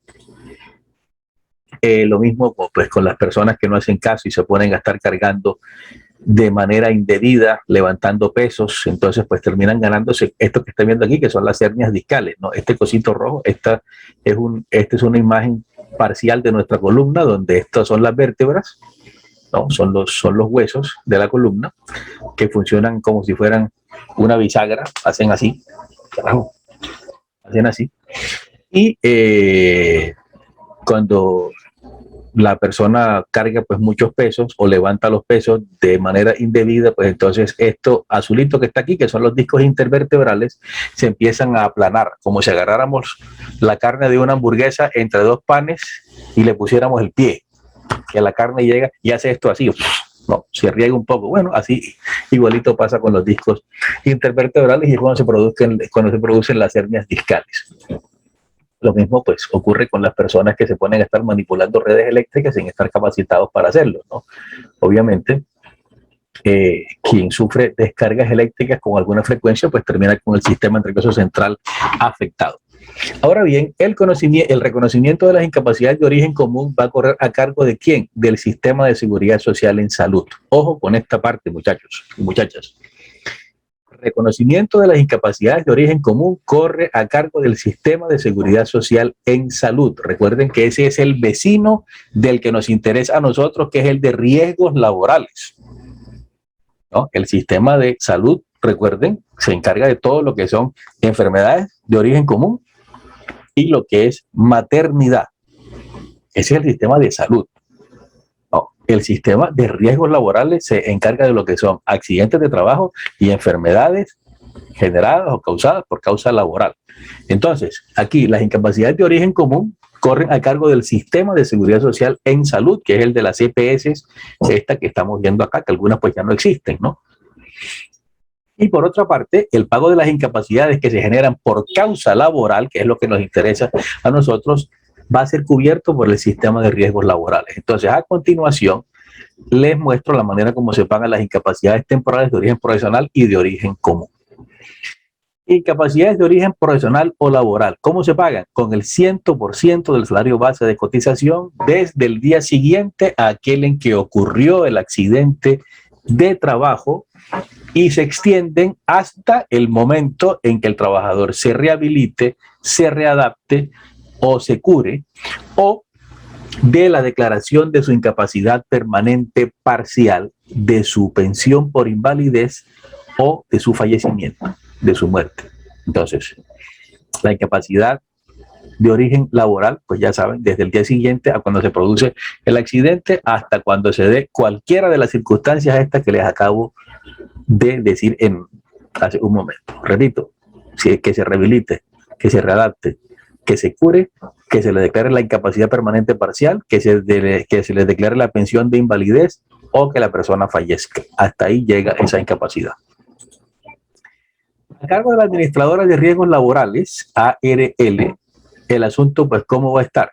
Lo mismo pues con las personas que no hacen caso y se ponen a estar cargando de manera indebida, levantando pesos, entonces pues terminan ganándose esto que están viendo aquí, que son las hernias discales, ¿no? Este cosito rojo, esta es una imagen parcial de nuestra columna, donde estas son las vértebras, ¿no? Son los huesos de la columna, que funcionan como si fueran una bisagra, hacen así, carajo, hacen así, y cuando la persona carga pues muchos pesos o levanta los pesos de manera indebida, pues entonces esto azulito que está aquí, que son los discos intervertebrales, se empiezan a aplanar, como si agarráramos la carne de una hamburguesa entre dos panes y le pusiéramos el pie, que la carne llega y hace esto así, no, se riega un poco. Bueno, así igualito pasa con los discos intervertebrales y es cuando se producen las hernias discales. Lo mismo pues ocurre con las personas que se ponen a estar manipulando redes eléctricas sin estar capacitados para hacerlo, ¿no? Obviamente, quien sufre descargas eléctricas con alguna frecuencia pues termina con el sistema nervioso central afectado. Ahora bien, el reconocimiento de las incapacidades de origen común va a correr a cargo ¿de quién? Del sistema de seguridad social en salud. Ojo con esta parte, muchachos y muchachas. Reconocimiento de las incapacidades de origen común corre a cargo del sistema de seguridad social en salud. Recuerden que ese es el vecino del que nos interesa a nosotros, que es el de riesgos laborales, ¿no? El sistema de salud, recuerden, se encarga de todo lo que son enfermedades de origen común y lo que es maternidad. Ese es el sistema de salud. No, el sistema de riesgos laborales se encarga de lo que son accidentes de trabajo y enfermedades generadas o causadas por causa laboral. Entonces, aquí las incapacidades de origen común corren a cargo del sistema de seguridad social en salud, que es el de las EPS, esta que estamos viendo acá, que algunas pues ya no existen, ¿no? Y por otra parte, el pago de las incapacidades que se generan por causa laboral, que es lo que nos interesa a nosotros, va a ser cubierto por el sistema de riesgos laborales. Entonces, a continuación, les muestro la manera como se pagan las incapacidades temporales de origen profesional y de origen común. Incapacidades de origen profesional o laboral, ¿cómo se pagan? Con el 100% del salario base de cotización desde el día siguiente a aquel en que ocurrió el accidente de trabajo y se extienden hasta el momento en que el trabajador se rehabilite, se readapte o se cure, o de la declaración de su incapacidad permanente parcial, de su pensión por invalidez o de su fallecimiento, de su muerte. Entonces, la incapacidad de origen laboral, pues ya saben, desde el día siguiente a cuando se produce el accidente hasta cuando se dé cualquiera de las circunstancias estas que les acabo de decir hace un momento. Repito, si es que se rehabilite, que se readapte, que se cure, que se le declare la incapacidad permanente parcial, que se le declare la pensión de invalidez o que la persona fallezca. Hasta ahí llega esa incapacidad. A cargo de la administradora de riesgos laborales, ARL, el asunto, pues, ¿cómo va a estar?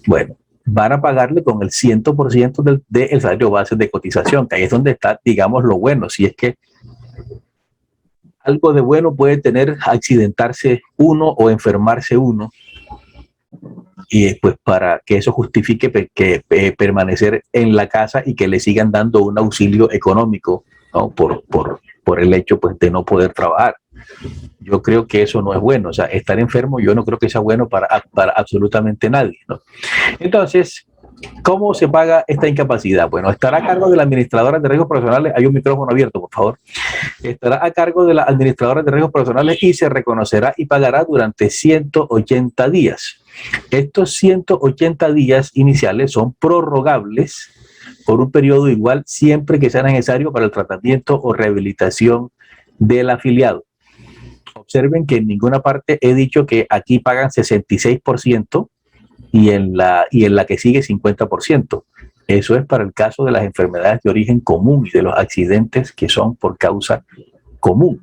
Bueno, van a pagarle con el 100% del salario base de cotización, que ahí es donde está, digamos, lo bueno. Si es que algo de bueno puede tener accidentarse uno o enfermarse uno, y pues para que eso justifique permanecer en la casa y que le sigan dando un auxilio económico, ¿no? por el hecho pues de no poder trabajar. Yo creo que eso no es bueno. O sea, estar enfermo yo no creo que sea bueno para absolutamente nadie, ¿no? Entonces, ¿cómo se paga esta incapacidad? Bueno, estará a cargo de la administradora de riesgos profesionales. Hay un micrófono abierto, por favor. Estará a cargo de la administradora de riesgos profesionales y se reconocerá y pagará durante 180 días. Estos 180 días iniciales son prorrogables por un periodo igual siempre que sea necesario para el tratamiento o rehabilitación del afiliado. Observen que en ninguna parte he dicho que aquí pagan 66% y en la que sigue 50%. Eso es para el caso de las enfermedades de origen común y de los accidentes que son por causa común.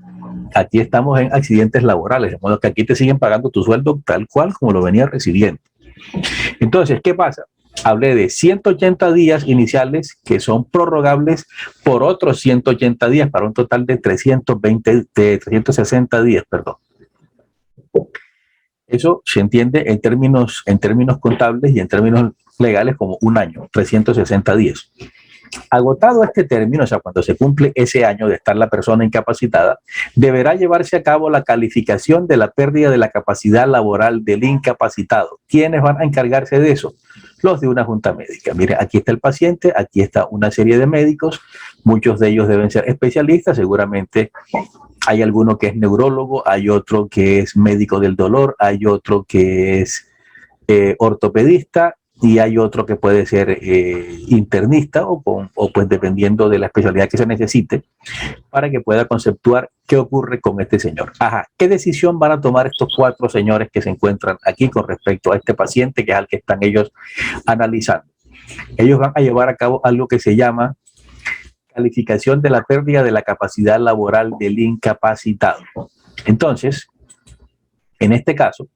Aquí estamos en accidentes laborales, de modo que aquí te siguen pagando tu sueldo tal cual como lo venías recibiendo. Entonces, ¿qué pasa? Hablé de 180 días iniciales que son prorrogables por otros 180 días para un total de 360 días, perdón. Eso se entiende en términos contables y en términos legales como un año, 360 días. Agotado este término, o sea, cuando se cumple ese año de estar la persona incapacitada, deberá llevarse a cabo la calificación de la pérdida de la capacidad laboral del incapacitado. ¿Quiénes van a encargarse de eso? Los de una junta médica. Mire, aquí está el paciente, aquí está una serie de médicos, muchos de ellos deben ser especialistas, seguramente hay alguno que es neurólogo, hay otro que es médico del dolor, hay otro que es ortopedista, y hay otro que puede ser internista o pues dependiendo de la especialidad que se necesite para que pueda conceptuar qué ocurre con este señor. Ajá, ¿qué decisión van a tomar estos 4 señores que se encuentran aquí con respecto a este paciente que es al que están ellos analizando? Ellos van a llevar a cabo algo que se llama calificación de la pérdida de la capacidad laboral del incapacitado. Entonces, en este caso,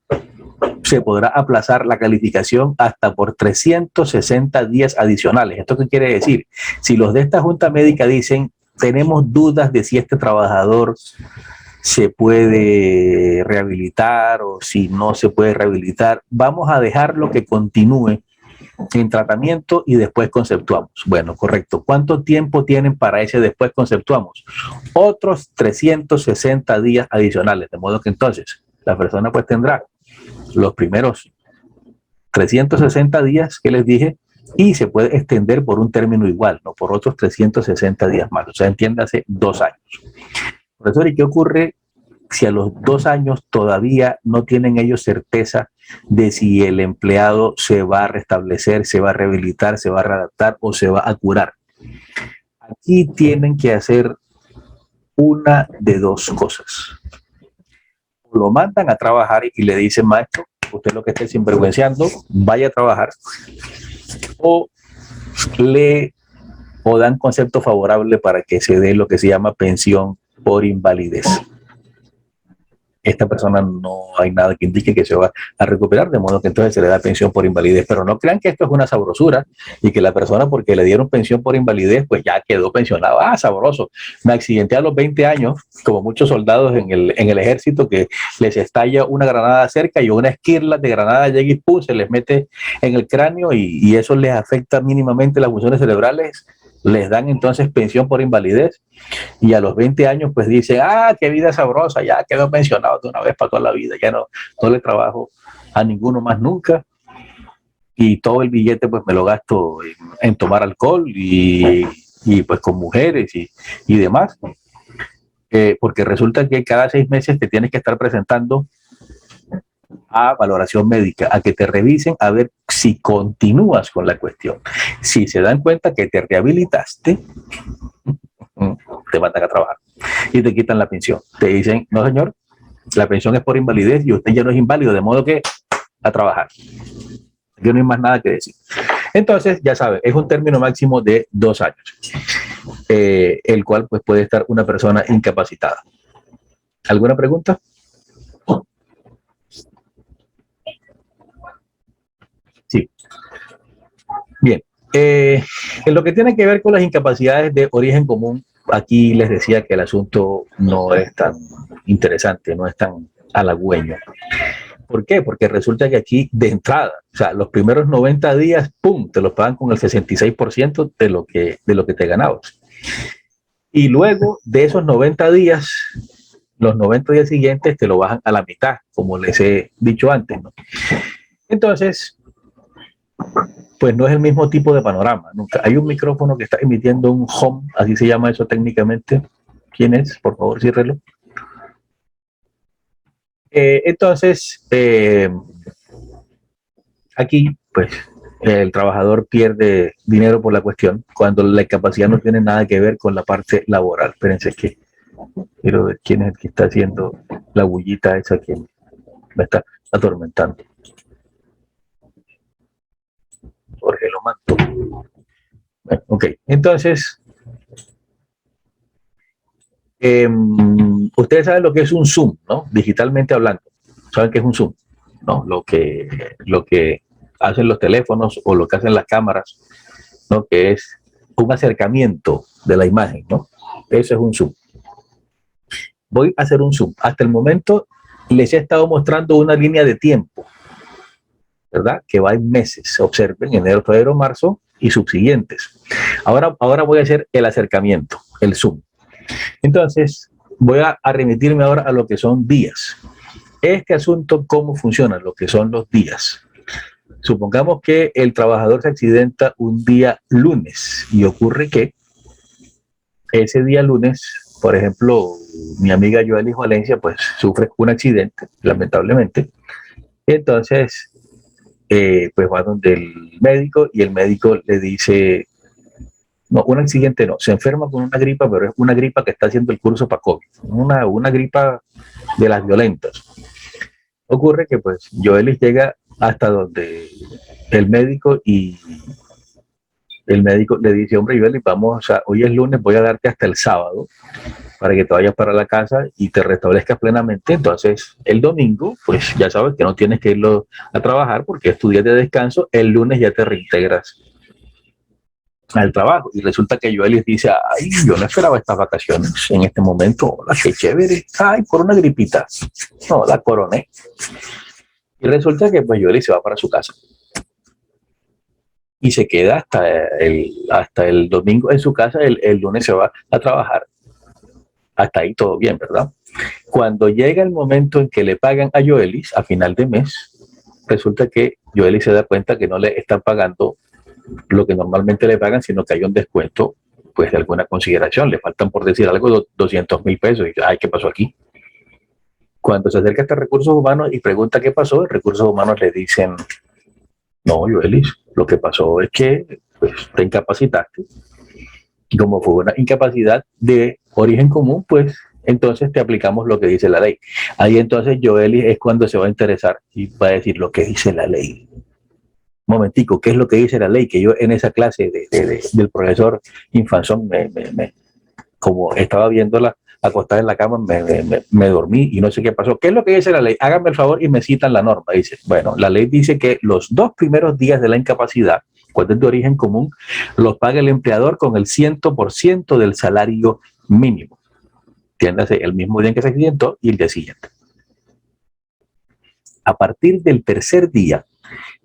se podrá aplazar la calificación hasta por 360 días adicionales. ¿Esto qué quiere decir? Si los de esta junta médica dicen, tenemos dudas de si este trabajador se puede rehabilitar o si no se puede rehabilitar, vamos a dejarlo que continúe en tratamiento y después conceptuamos. Bueno, correcto. ¿Cuánto tiempo tienen para ese después conceptuamos? Otros 360 días adicionales. De modo que entonces la persona pues tendrá los primeros 360 días que les dije y se puede extender por un término igual, ¿no? Por otros 360 días más. O sea, entiéndase 2 años. Profesor, ¿y qué ocurre si a los 2 años todavía no tienen ellos certeza de si el empleado se va a restablecer, se va a rehabilitar, se va a readaptar o se va a curar? Aquí tienen que hacer una de 2 cosas. Lo mandan a trabajar y le dicen, maestro, usted lo que esté sinvergüenciando, vaya a trabajar, o dan concepto favorable para que se dé lo que se llama pensión por invalidez. Esta persona no hay nada que indique que se va a recuperar, de modo que entonces se le da pensión por invalidez. Pero no crean que esto es una sabrosura y que la persona porque le dieron pensión por invalidez, pues ya quedó pensionado. Ah, sabroso. Me accidenté a los 20 años, como muchos soldados en el ejército, que les estalla una granada cerca y una esquirla de granada llega y pum, se les mete en el cráneo y eso les afecta mínimamente las funciones cerebrales. Les dan entonces pensión por invalidez y a los 20 años pues dicen, ah, qué vida sabrosa, ya quedó pensionado de una vez para toda la vida, ya no le trabajo a ninguno más nunca y todo el billete pues me lo gasto en tomar alcohol y pues con mujeres y demás, porque resulta que cada 6 meses te tienes que estar presentando a valoración médica, a que te revisen a ver si continúas con la cuestión. Si se dan cuenta que te rehabilitaste, te mandan a trabajar y te quitan la pensión. Te dicen, no señor, la pensión es por invalidez y usted ya no es inválido, de modo que a trabajar. Aquí no hay más nada que decir. Entonces, ya sabe, es un término máximo de 2 años, el cual pues puede estar una persona incapacitada. ¿Alguna pregunta? Sí. Bien. En lo que tiene que ver con las incapacidades de origen común, aquí les decía que el asunto no es tan interesante, no es tan halagüeño. ¿Por qué? Porque resulta que aquí de entrada, o sea, los primeros 90 días, ¡pum!, te los pagan con el 66% de lo que te ganabas. Y luego de esos 90 días, los 90 días siguientes te lo bajan a la mitad, como les he dicho antes, ¿no? Entonces, pues no es el mismo tipo de panorama. Nunca. Hay un micrófono que está emitiendo un hum, así se llama eso técnicamente. ¿Quién es? Por favor, ciérrelo. Entonces, aquí, pues, el trabajador pierde dinero por la cuestión, cuando la incapacidad no tiene nada que ver con la parte laboral. Espérense que quiero ver quién es el que está haciendo la bullita esa que me está atormentando. Jorge lo mato. Bueno, ok, entonces, ustedes saben lo que es un Zoom, ¿no? Digitalmente hablando. ¿Saben qué es un Zoom? ¿No? Lo que hacen los teléfonos o lo que hacen las cámaras, ¿no? Que es un acercamiento de la imagen, ¿no? Eso es un Zoom. Voy a hacer un Zoom. Hasta el momento les he estado mostrando una línea de tiempo, ¿verdad? Que va en meses. Observen, enero, febrero, marzo, y subsiguientes. Ahora voy a hacer el acercamiento, el zoom. Entonces, voy a remitirme ahora a lo que son días. Este asunto, ¿cómo funciona? Lo que son los días. Supongamos que el trabajador se accidenta un día lunes y ocurre que ese día lunes, por ejemplo, mi amiga Joelis Valencia pues sufre un accidente, lamentablemente. Entonces, pues va donde el médico y el médico le dice, no, un accidente no, se enferma con una gripa, pero es una gripa que está haciendo el curso para COVID, una gripa de las violentas. Ocurre que pues Joelis llega hasta donde el médico y el médico le dice, hombre, Joelis, vamos, hoy es lunes, voy a darte hasta el sábado para que te vayas para la casa y te restablezcas plenamente. Entonces, el domingo, pues ya sabes que no tienes que irlo a trabajar porque es tu día de descanso, el lunes ya te reintegras al trabajo. Y resulta que Joelis dice, ay, yo no esperaba estas vacaciones en este momento, hola, qué chévere, ay, por una gripita, no, la coroné. Y resulta que pues Joelis se va para su casa y se queda hasta el domingo en su casa, el lunes se va a trabajar. Hasta ahí todo bien, ¿verdad? Cuando llega el momento en que le pagan a Joelis a final de mes, resulta que Joelis se da cuenta que no le están pagando lo que normalmente le pagan, sino que hay un descuento pues de alguna consideración, le faltan, por decir algo, 200,000 pesos, y dice, ay, ¿qué pasó aquí? Cuando se acerca hasta Recursos Humanos y pregunta qué pasó, en Recursos Humanos le dicen, no, Joelis, lo que pasó es que pues, te incapacitaste, y como fue una incapacidad de origen común, pues entonces te aplicamos lo que dice la ley. Ahí entonces Joelis es cuando se va a interesar y va a decir lo que dice la ley. Un momentico, ¿qué es lo que dice la ley? Que yo en esa clase del profesor Infanzón, como estaba viéndola acostada en la cama, me dormí y no sé qué pasó. ¿Qué es lo que dice la ley? Háganme el favor y me citan la norma. Dice, bueno, la ley dice que los 2 primeros días de la incapacidad, cuando es de origen común, los paga el empleador con el 100% del salario mínimo. Entiéndase, el mismo día en que se accidentó y el día siguiente. A partir del tercer día,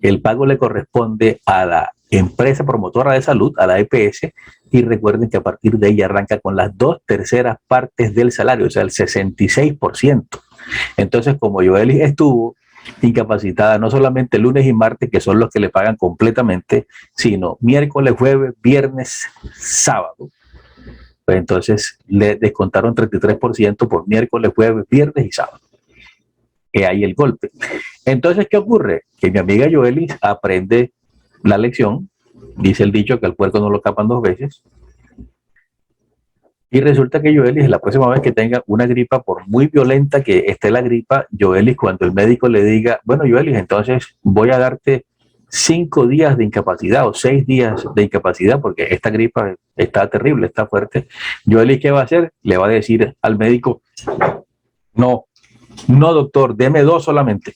el pago le corresponde a la empresa promotora de salud, a la EPS, y recuerden que a partir de ella arranca con las 2/3 partes del salario, o sea, el 66%. Entonces, como Joelis estuvo incapacitada no solamente lunes y martes, que son los que le pagan completamente, sino miércoles, jueves, viernes, sábado, pues entonces le descontaron 33% por miércoles, jueves, viernes y sábado. Que hay el golpe. Entonces, ¿qué ocurre? Que mi amiga Joelis aprende la lección, dice el dicho que al puerco no lo tapan 2 veces, y resulta que Joelis, la próxima vez que tenga una gripa, por muy violenta que esté la gripa, Joelis, cuando el médico le diga, bueno, Joelis, entonces voy a darte 5 días de incapacidad o 6 días de incapacidad, porque esta gripa está terrible, está fuerte, Joelis, ¿qué va a hacer? Le va a decir al médico, no, doctor, deme 2 solamente.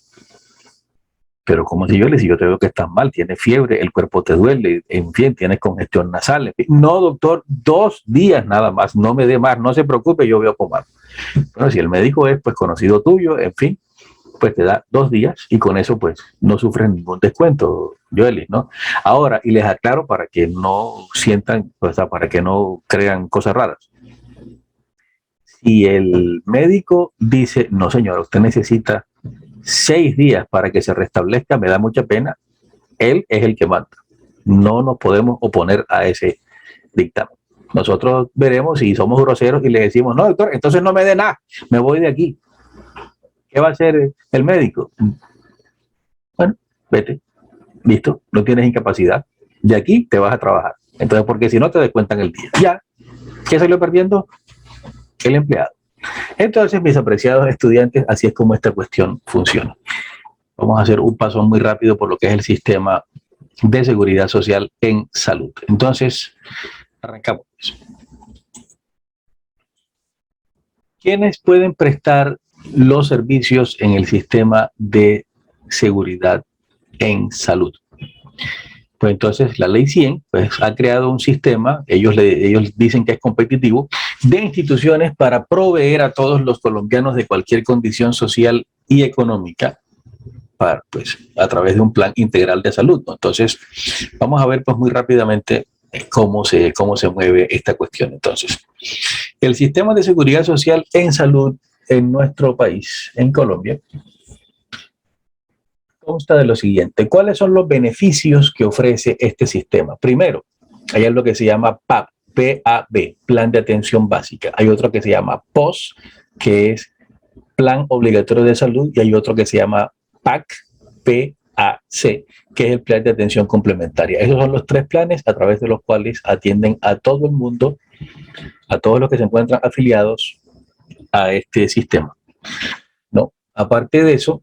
Pero como si yo te veo que estás mal, tienes fiebre, el cuerpo te duele, en fin, tienes congestión nasal. En fin. No, doctor, 2 días nada más, no me dé más, no se preocupe, yo voy a comer. Bueno, si el médico es pues conocido tuyo, en fin, pues te da 2 días y con eso pues no sufres ningún descuento, Joelis, ¿no? Ahora, y les aclaro para que no sientan, o sea, para que no crean cosas raras. Si el médico dice, no señora, usted necesita 6 días para que se restablezca, me da mucha pena, él es el que manda. No nos podemos oponer a ese dictamen. Nosotros veremos si somos groseros y le decimos, no, doctor, entonces no me dé nada, me voy de aquí. ¿Qué va a hacer el médico? Bueno, vete, listo, no tienes incapacidad, de aquí te vas a trabajar. Entonces, porque si no te descuentan el día. Ya, ¿qué salió perdiendo? El empleado. Entonces, mis apreciados estudiantes, así es como esta cuestión funciona. Vamos a hacer un paso muy rápido por lo que es el sistema de seguridad social en salud. Entonces, arrancamos. ¿Quiénes pueden prestar los servicios en el sistema de seguridad en salud? Pues entonces la ley 100 pues, ha creado un sistema, ellos dicen que es competitivo, de instituciones para proveer a todos los colombianos de cualquier condición social y económica pues, a través de un plan integral de salud, ¿no? Entonces, vamos a ver pues muy rápidamente cómo se mueve esta cuestión. Entonces, el sistema de seguridad social en salud en nuestro país, en Colombia, consta de lo siguiente. ¿Cuáles son los beneficios que ofrece este sistema? Primero, hay algo que se llama PAB, P-A-B, Plan de Atención Básica. Hay otro que se llama POS, que es Plan Obligatorio de Salud, y hay otro que se llama PAC, P-A-C, que es el Plan de Atención Complementaria. Esos son los tres planes a través de los cuales atienden a todo el mundo, a todos los que se encuentran afiliados a este sistema, ¿no? Aparte de eso,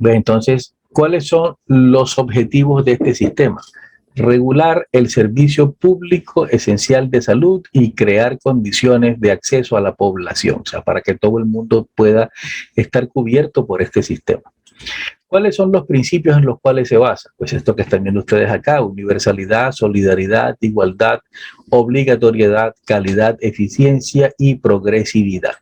entonces, ¿cuáles son los objetivos de este sistema? Regular el servicio público esencial de salud y crear condiciones de acceso a la población, o sea, para que todo el mundo pueda estar cubierto por este sistema. ¿Cuáles son los principios en los cuales se basa? Pues esto que están viendo ustedes acá: universalidad, solidaridad, igualdad, obligatoriedad, calidad, eficiencia y progresividad.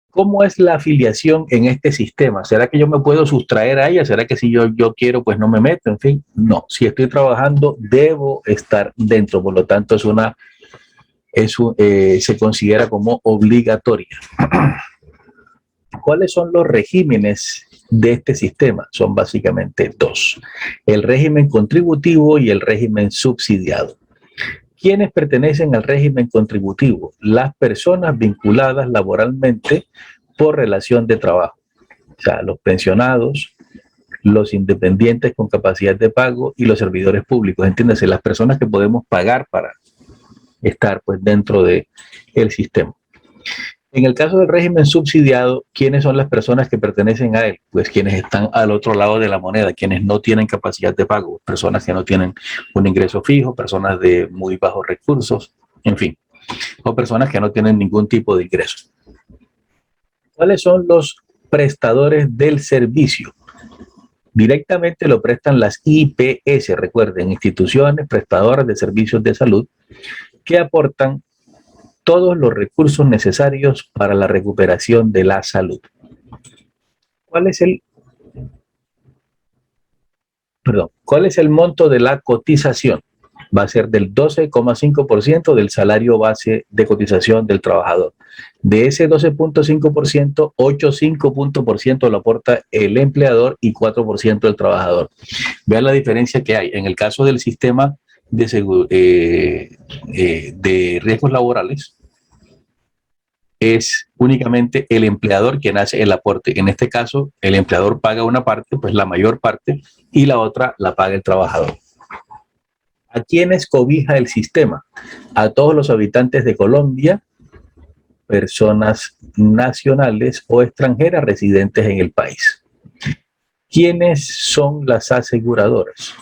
¿Cómo es la afiliación en este sistema? ¿Será que yo me puedo sustraer a ella? ¿Será que si yo quiero, pues no me meto? En fin, no. Si estoy trabajando, debo estar dentro. Por lo tanto, se considera como obligatoria. ¿Cuáles son los regímenes de este sistema? Son básicamente dos: el régimen contributivo y el régimen subsidiado. ¿Quiénes pertenecen al régimen contributivo? Las personas vinculadas laboralmente por relación de trabajo. O sea, los pensionados, los independientes con capacidad de pago y los servidores públicos. Entiéndase, las personas que podemos pagar para estar pues dentro del sistema. En el caso del régimen subsidiado, ¿quiénes son las personas que pertenecen a él? Pues quienes están al otro lado de la moneda, quienes no tienen capacidad de pago, personas que no tienen un ingreso fijo, personas de muy bajos recursos, en fin, o personas que no tienen ningún tipo de ingreso. ¿Cuáles son los prestadores del servicio? Directamente lo prestan las IPS, recuerden, instituciones prestadoras de servicios de salud, que aportan todos los recursos necesarios para la recuperación de la salud. ¿Cuál es el monto de la cotización? Va a ser del 12,5% del salario base de cotización del trabajador. De ese 12,5%, 8,5% lo aporta el empleador y 4% el trabajador. Vean la diferencia que hay. En el caso del sistema de riesgos laborales, es únicamente el empleador quien hace el aporte. En este caso, el empleador paga una parte, pues la mayor parte, y la otra la paga el trabajador. ¿A quiénes cobija el sistema? A todos los habitantes de Colombia, personas nacionales o extranjeras residentes en el país. ¿Quiénes son las aseguradoras?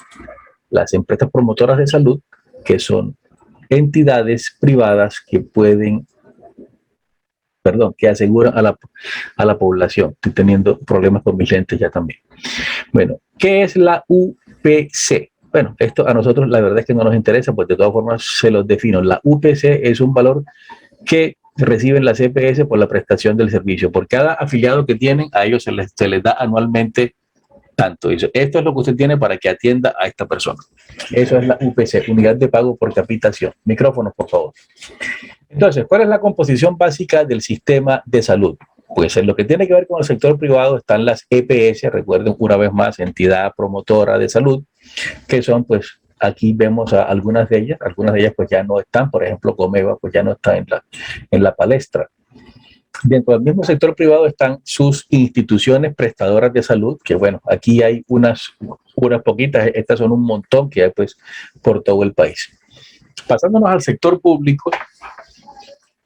Las empresas promotoras de salud, que son entidades privadas que aseguran a la población. Estoy teniendo problemas con mis lentes ya también. Bueno, ¿qué es la UPC? Bueno, esto a nosotros la verdad es que no nos interesa, pues de todas formas se los defino. La UPC es un valor que reciben las EPS por la prestación del servicio. Por cada afiliado que tienen, a ellos se les da anualmente tanto. Esto es lo que usted tiene para que atienda a esta persona. Eso es la UPC, Unidad de Pago por Capitación. Micrófonos, por favor. Entonces, ¿cuál es la composición básica del sistema de salud? Pues en lo que tiene que ver con el sector privado están las EPS, recuerden una vez más, entidad promotora de salud, que son, pues, aquí vemos a algunas de ellas pues ya no están, por ejemplo, Comeva, pues ya no está en la palestra. Dentro del mismo sector privado están sus instituciones prestadoras de salud, que bueno, aquí hay unas poquitas, estas son un montón que hay pues por todo el país. Pasándonos al sector público,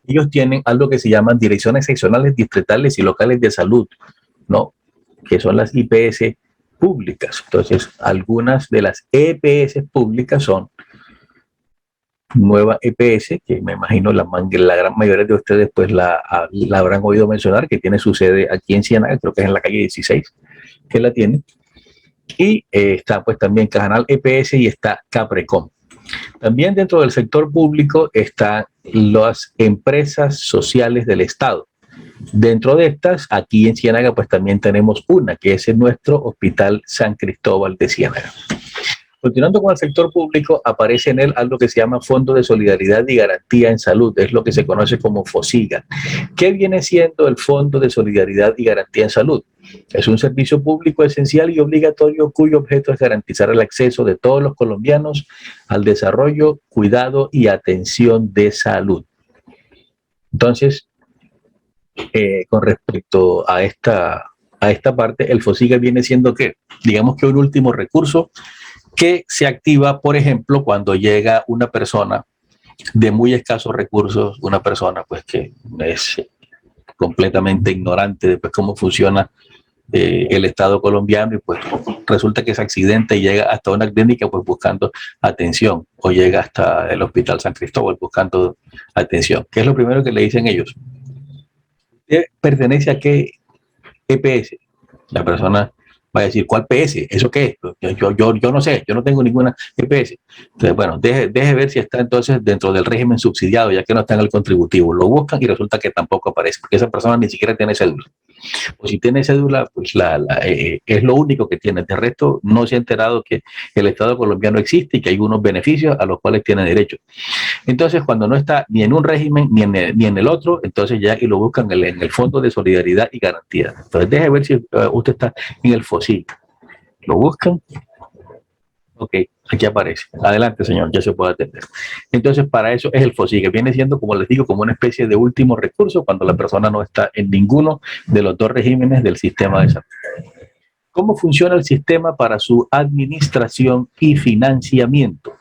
ellos tienen algo que se llaman direcciones seccionales, distritales y locales de salud, ¿no? Que son las IPS públicas. Entonces, algunas de las EPS públicas son Nueva EPS, que me imagino la gran mayoría de ustedes pues la habrán oído mencionar, que tiene su sede aquí en Ciénaga, creo que es en la calle 16, que la tiene. Y está pues también Cajanal EPS y está Caprecom. También dentro del sector público están las empresas sociales del Estado. Dentro de estas, aquí en Ciénaga, pues también tenemos una, que es en nuestro Hospital San Cristóbal de Ciénaga. Continuando con el sector público, aparece en él algo que se llama Fondo de Solidaridad y Garantía en Salud, es lo que se conoce como FOSIGA. ¿Qué viene siendo el Fondo de Solidaridad y Garantía en Salud? Es un servicio público esencial y obligatorio cuyo objeto es garantizar el acceso de todos los colombianos al desarrollo, cuidado y atención de salud. Entonces, con respecto a esta parte, el FOSIGA viene siendo ¿qué? Digamos que un último recurso que se activa, por ejemplo, cuando llega una persona de muy escasos recursos, una persona pues que es completamente ignorante de pues, cómo funciona el Estado colombiano y pues resulta que se accidenta y llega hasta una clínica pues buscando atención o llega hasta el Hospital San Cristóbal buscando atención. ¿Qué es lo primero que le dicen ellos? ¿Pertenece a qué EPS? La persona va a decir, ¿cuál PS? ¿Eso qué es? Yo no sé, yo no tengo ninguna EPS. Entonces, bueno, deje ver si está entonces dentro del régimen subsidiado, ya que no está en el contributivo. Lo buscan y resulta que tampoco aparece, porque esa persona ni siquiera tiene cédula. O si tiene cédula, pues es lo único que tiene. De resto, no se ha enterado que el Estado colombiano existe y que hay unos beneficios a los cuales tiene derecho. Entonces, cuando no está ni en un régimen ni en el otro, entonces ya y lo buscan en el Fondo de Solidaridad y Garantía. Entonces, deje ver si usted está en el FOSIGA. Lo buscan. Ok, aquí aparece. Adelante, señor, ya se puede atender. Entonces, para eso es el FOSIGA. Viene siendo, como les digo, como una especie de último recurso cuando la persona no está en ninguno de los dos regímenes del sistema de salud. ¿Cómo funciona el sistema para su administración y financiamiento?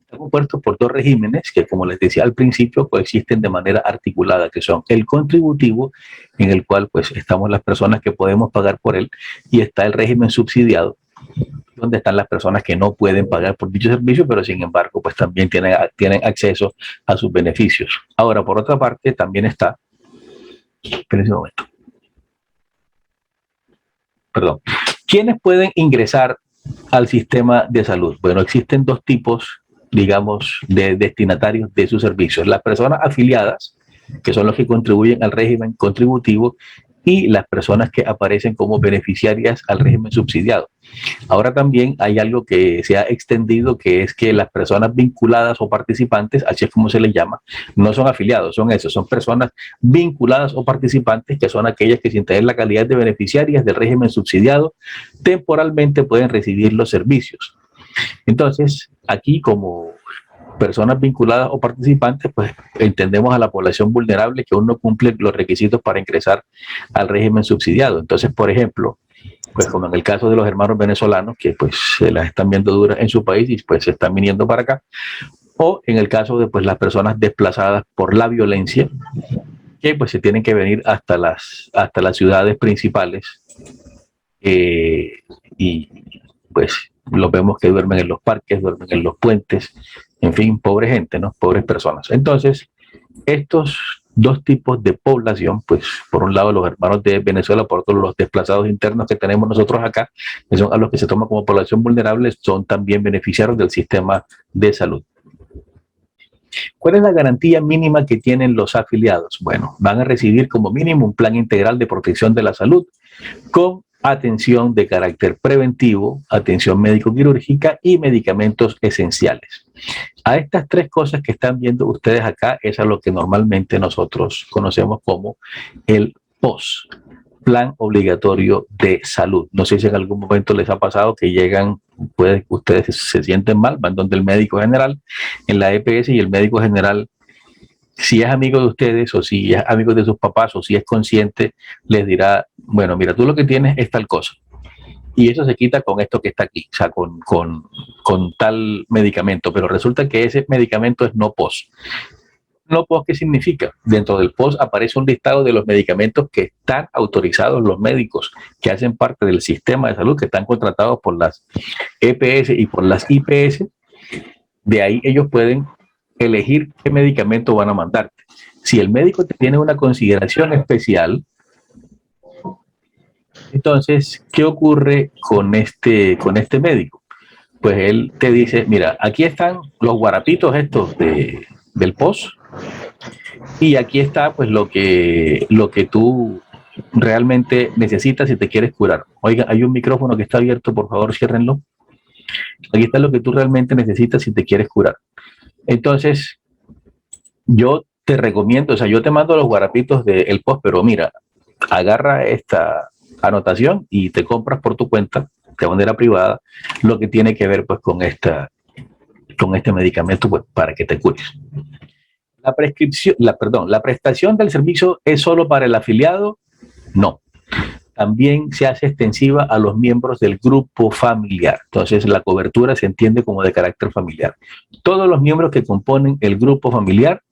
Está compuesto por dos regímenes que, como les decía al principio, coexisten de manera articulada, que son el contributivo, en el cual pues estamos las personas que podemos pagar por él, y está el régimen subsidiado, donde están las personas que no pueden pagar por dicho servicio, pero sin embargo pues también tienen acceso a sus beneficios. Ahora, por otra parte, también está, espérense un momento, perdón, ¿quiénes pueden ingresar al sistema de salud? Bueno, existen dos tipos, digamos, de destinatarios de sus servicios. Las personas afiliadas, que son los que contribuyen al régimen contributivo, y las personas que aparecen como beneficiarias al régimen subsidiado. Ahora también hay algo que se ha extendido, que es que las personas vinculadas o participantes, así es como se les llama, no son afiliados, son personas vinculadas o participantes, que son aquellas que sin tener la calidad de beneficiarias del régimen subsidiado, temporalmente pueden recibir los servicios. Entonces, aquí como personas vinculadas o participantes, pues entendemos a la población vulnerable que aún no cumple los requisitos para ingresar al régimen subsidiado. Entonces, por ejemplo, pues como en el caso de los hermanos venezolanos, que pues se las están viendo duras en su país y pues se están viniendo para acá, o en el caso de pues las personas desplazadas por la violencia, que pues se tienen que venir hasta las ciudades principales, y pues los vemos que duermen en los parques, duermen en los puentes, en fin, pobre gente, ¿no? Pobres personas. Entonces, estos dos tipos de población, pues por un lado los hermanos de Venezuela, por otro los desplazados internos que tenemos nosotros acá, que son a los que se toma como población vulnerable, son también beneficiarios del sistema de salud. ¿Cuál es la garantía mínima que tienen los afiliados? Bueno, van a recibir como mínimo un plan integral de protección de la salud con atención de carácter preventivo, atención médico-quirúrgica y medicamentos esenciales. A estas tres cosas que están viendo ustedes acá es a lo que normalmente nosotros conocemos como el POS, Plan Obligatorio de Salud. No sé si en algún momento les ha pasado que llegan, ustedes se sienten mal, van donde el médico general en la EPS y el médico general, si es amigo de ustedes o si es amigo de sus papás o si es consciente, les dirá, bueno, mira, tú lo que tienes es tal cosa. Y eso se quita con esto que está aquí, o sea, con tal medicamento. Pero resulta que ese medicamento es no POS. No POS, ¿qué significa? Dentro del POS aparece un listado de los medicamentos que están autorizados los médicos, que hacen parte del sistema de salud, que están contratados por las EPS y por las IPS. De ahí ellos pueden elegir qué medicamento van a mandarte. Si el médico te tiene una consideración especial, entonces, ¿qué ocurre con este médico? Pues él te dice, mira, aquí están los guarapitos estos del POS, Y aquí está pues lo que tú realmente necesitas si te quieres curar. Oiga, hay un micrófono que está abierto, por favor, ciérrenlo. Aquí está lo que tú realmente necesitas si te quieres curar. Entonces, yo te recomiendo, o sea, yo te mando los guarapitos del post, pero mira, agarra esta anotación y te compras por tu cuenta, de manera privada, lo que tiene que ver pues con este medicamento pues, para que te cures. La prescripción, la prestación del servicio es solo para el afiliado. No, también se hace extensiva a los miembros del grupo familiar. Entonces, la cobertura se entiende como de carácter familiar. Todos los miembros que componen el grupo familiar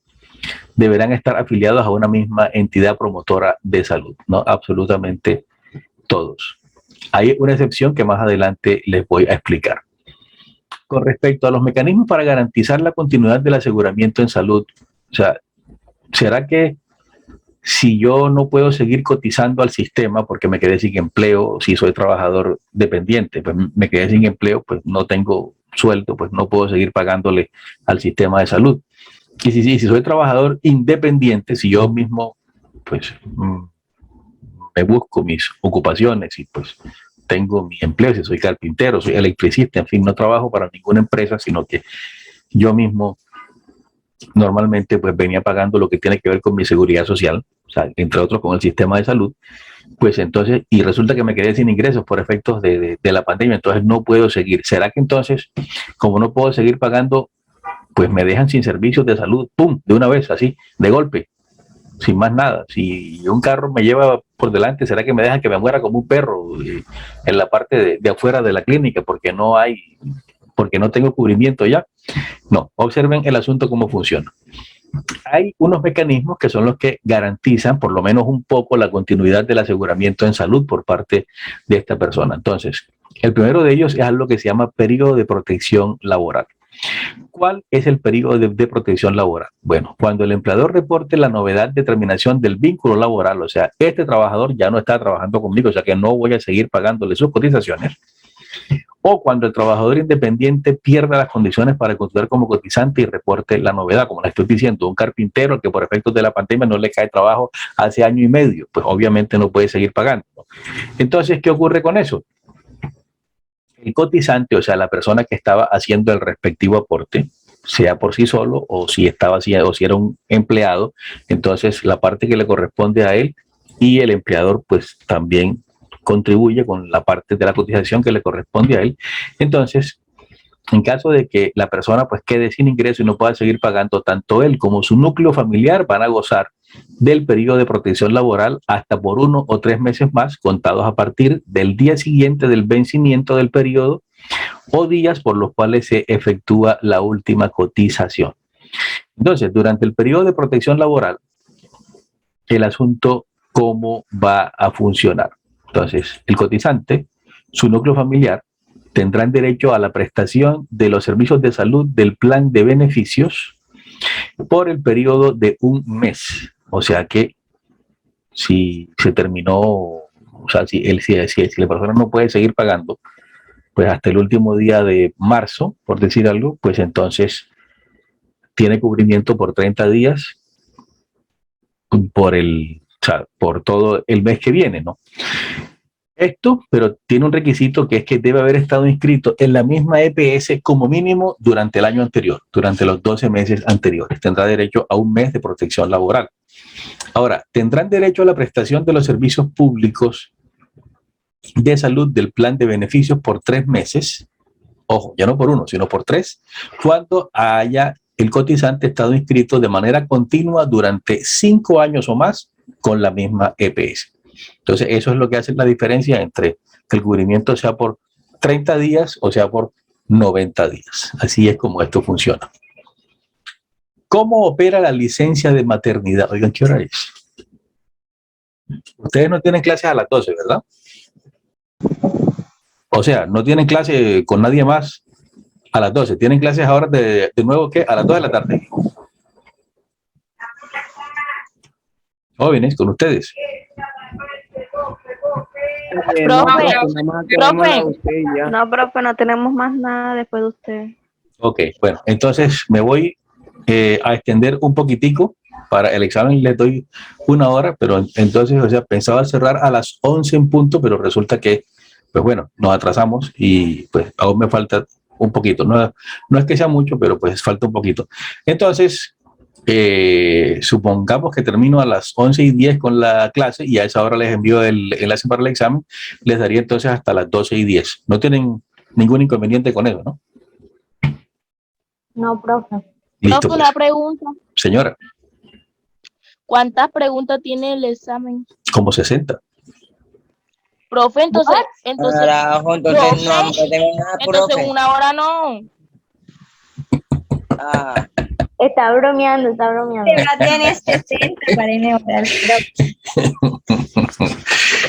deberán estar afiliados a una misma entidad promotora de salud, ¿no? Absolutamente todos. Hay una excepción que más adelante les voy a explicar. Con respecto a los mecanismos para garantizar la continuidad del aseguramiento en salud, o sea, ¿será que si yo no puedo seguir cotizando al sistema porque me quedé sin empleo, si soy trabajador dependiente, pues me quedé sin empleo, pues no tengo sueldo, pues no puedo seguir pagándole al sistema de salud? Y si soy trabajador independiente, si yo mismo pues me busco mis ocupaciones y pues tengo mi empleo, si soy carpintero, soy electricista, en fin, no trabajo para ninguna empresa, sino que yo mismo normalmente pues venía pagando lo que tiene que ver con mi seguridad social, o sea, entre otros con el sistema de salud, pues entonces, y resulta que me quedé sin ingresos por efectos de la pandemia, entonces no puedo seguir. ¿Será que entonces, como no puedo seguir pagando, pues me dejan sin servicios de salud, pum, de una vez, así, de golpe, sin más nada? Si un carro me lleva por delante, ¿será que me dejan que me muera como un perro en la parte de afuera de la clínica porque no tengo cubrimiento ya? No, observen el asunto cómo funciona. Hay unos mecanismos que son los que garantizan por lo menos un poco la continuidad del aseguramiento en salud por parte de esta persona. Entonces, el primero de ellos es algo que se llama periodo de protección laboral. ¿Cuál es el periodo de protección laboral? Bueno, cuando el empleador reporte la novedad de terminación del vínculo laboral, o sea, este trabajador ya no está trabajando conmigo, o sea que no voy a seguir pagándole sus cotizaciones, o cuando el trabajador independiente pierda las condiciones para continuar como cotizante y reporte la novedad, como le estoy diciendo, un carpintero que por efectos de la pandemia no le cae trabajo hace año y medio, pues obviamente no puede seguir pagando. Entonces, ¿qué ocurre con eso? El cotizante, o sea, la persona que estaba haciendo el respectivo aporte, sea por sí solo o si era un empleado, entonces la parte que le corresponde a él y el empleador pues también contribuye con la parte de la cotización que le corresponde a él. Entonces, en caso de que la persona pues quede sin ingreso y no pueda seguir pagando, tanto él como su núcleo familiar van a gozar del periodo de protección laboral hasta por 1 o 3 meses más, contados a partir del día siguiente del vencimiento del periodo o días por los cuales se efectúa la última cotización. Entonces, durante el periodo de protección laboral, el asunto cómo va a funcionar. Entonces, el cotizante, su núcleo familiar, tendrán derecho a la prestación de los servicios de salud del plan de beneficios por el periodo de 1 mes. O sea que si se terminó, o sea, si la persona no puede seguir pagando, pues hasta el último día de marzo, por decir algo, pues entonces tiene cubrimiento por 30 días por todo el mes que viene, ¿no? Esto, pero tiene un requisito que es que debe haber estado inscrito en la misma EPS como mínimo durante el año anterior, durante los 12 meses anteriores. Tendrá derecho a 1 mes de protección laboral. Ahora, tendrán derecho a la prestación de los servicios públicos de salud del plan de beneficios por 3 meses. Ojo, ya no por 1, sino por 3, cuando haya el cotizante estado inscrito de manera continua durante 5 años o más con la misma EPS. Entonces, eso es lo que hace la diferencia entre que el cubrimiento sea por 30 días o sea por 90 días. Así es como esto funciona. ¿Cómo opera la licencia de maternidad? Oigan, ¿qué hora es? Ustedes no tienen clases a las 12, ¿verdad? O sea, no tienen clase con nadie más a las 12. Tienen clases ahora de nuevo, ¿qué? A las 2 de la tarde. Jóvenes, con ustedes. Profe, no tenemos más nada después de usted. Ok, bueno, entonces me voy a extender un poquitico para el examen les doy 1 hora, pero entonces, o sea, pensaba cerrar a las 11 en punto, pero resulta que, pues bueno, nos atrasamos y pues aún me falta un poquito. No es que sea mucho, pero pues falta un poquito. Entonces, supongamos que termino a las 11:10 con la clase y a esa hora les envío el enlace para el examen, les daría entonces hasta las 12:10. No tienen ningún inconveniente con eso, ¿no? No, profe. Listo, Profe, pues. una pregunta. Señora, ¿Cuántas preguntas tiene el examen? como 60. Profe, entonces, Carajo, entonces profe, no tengo nada, entonces profe. 1 hora no. Ah, Está bromeando, está bromeando. Ya tienes 60 para enamorar.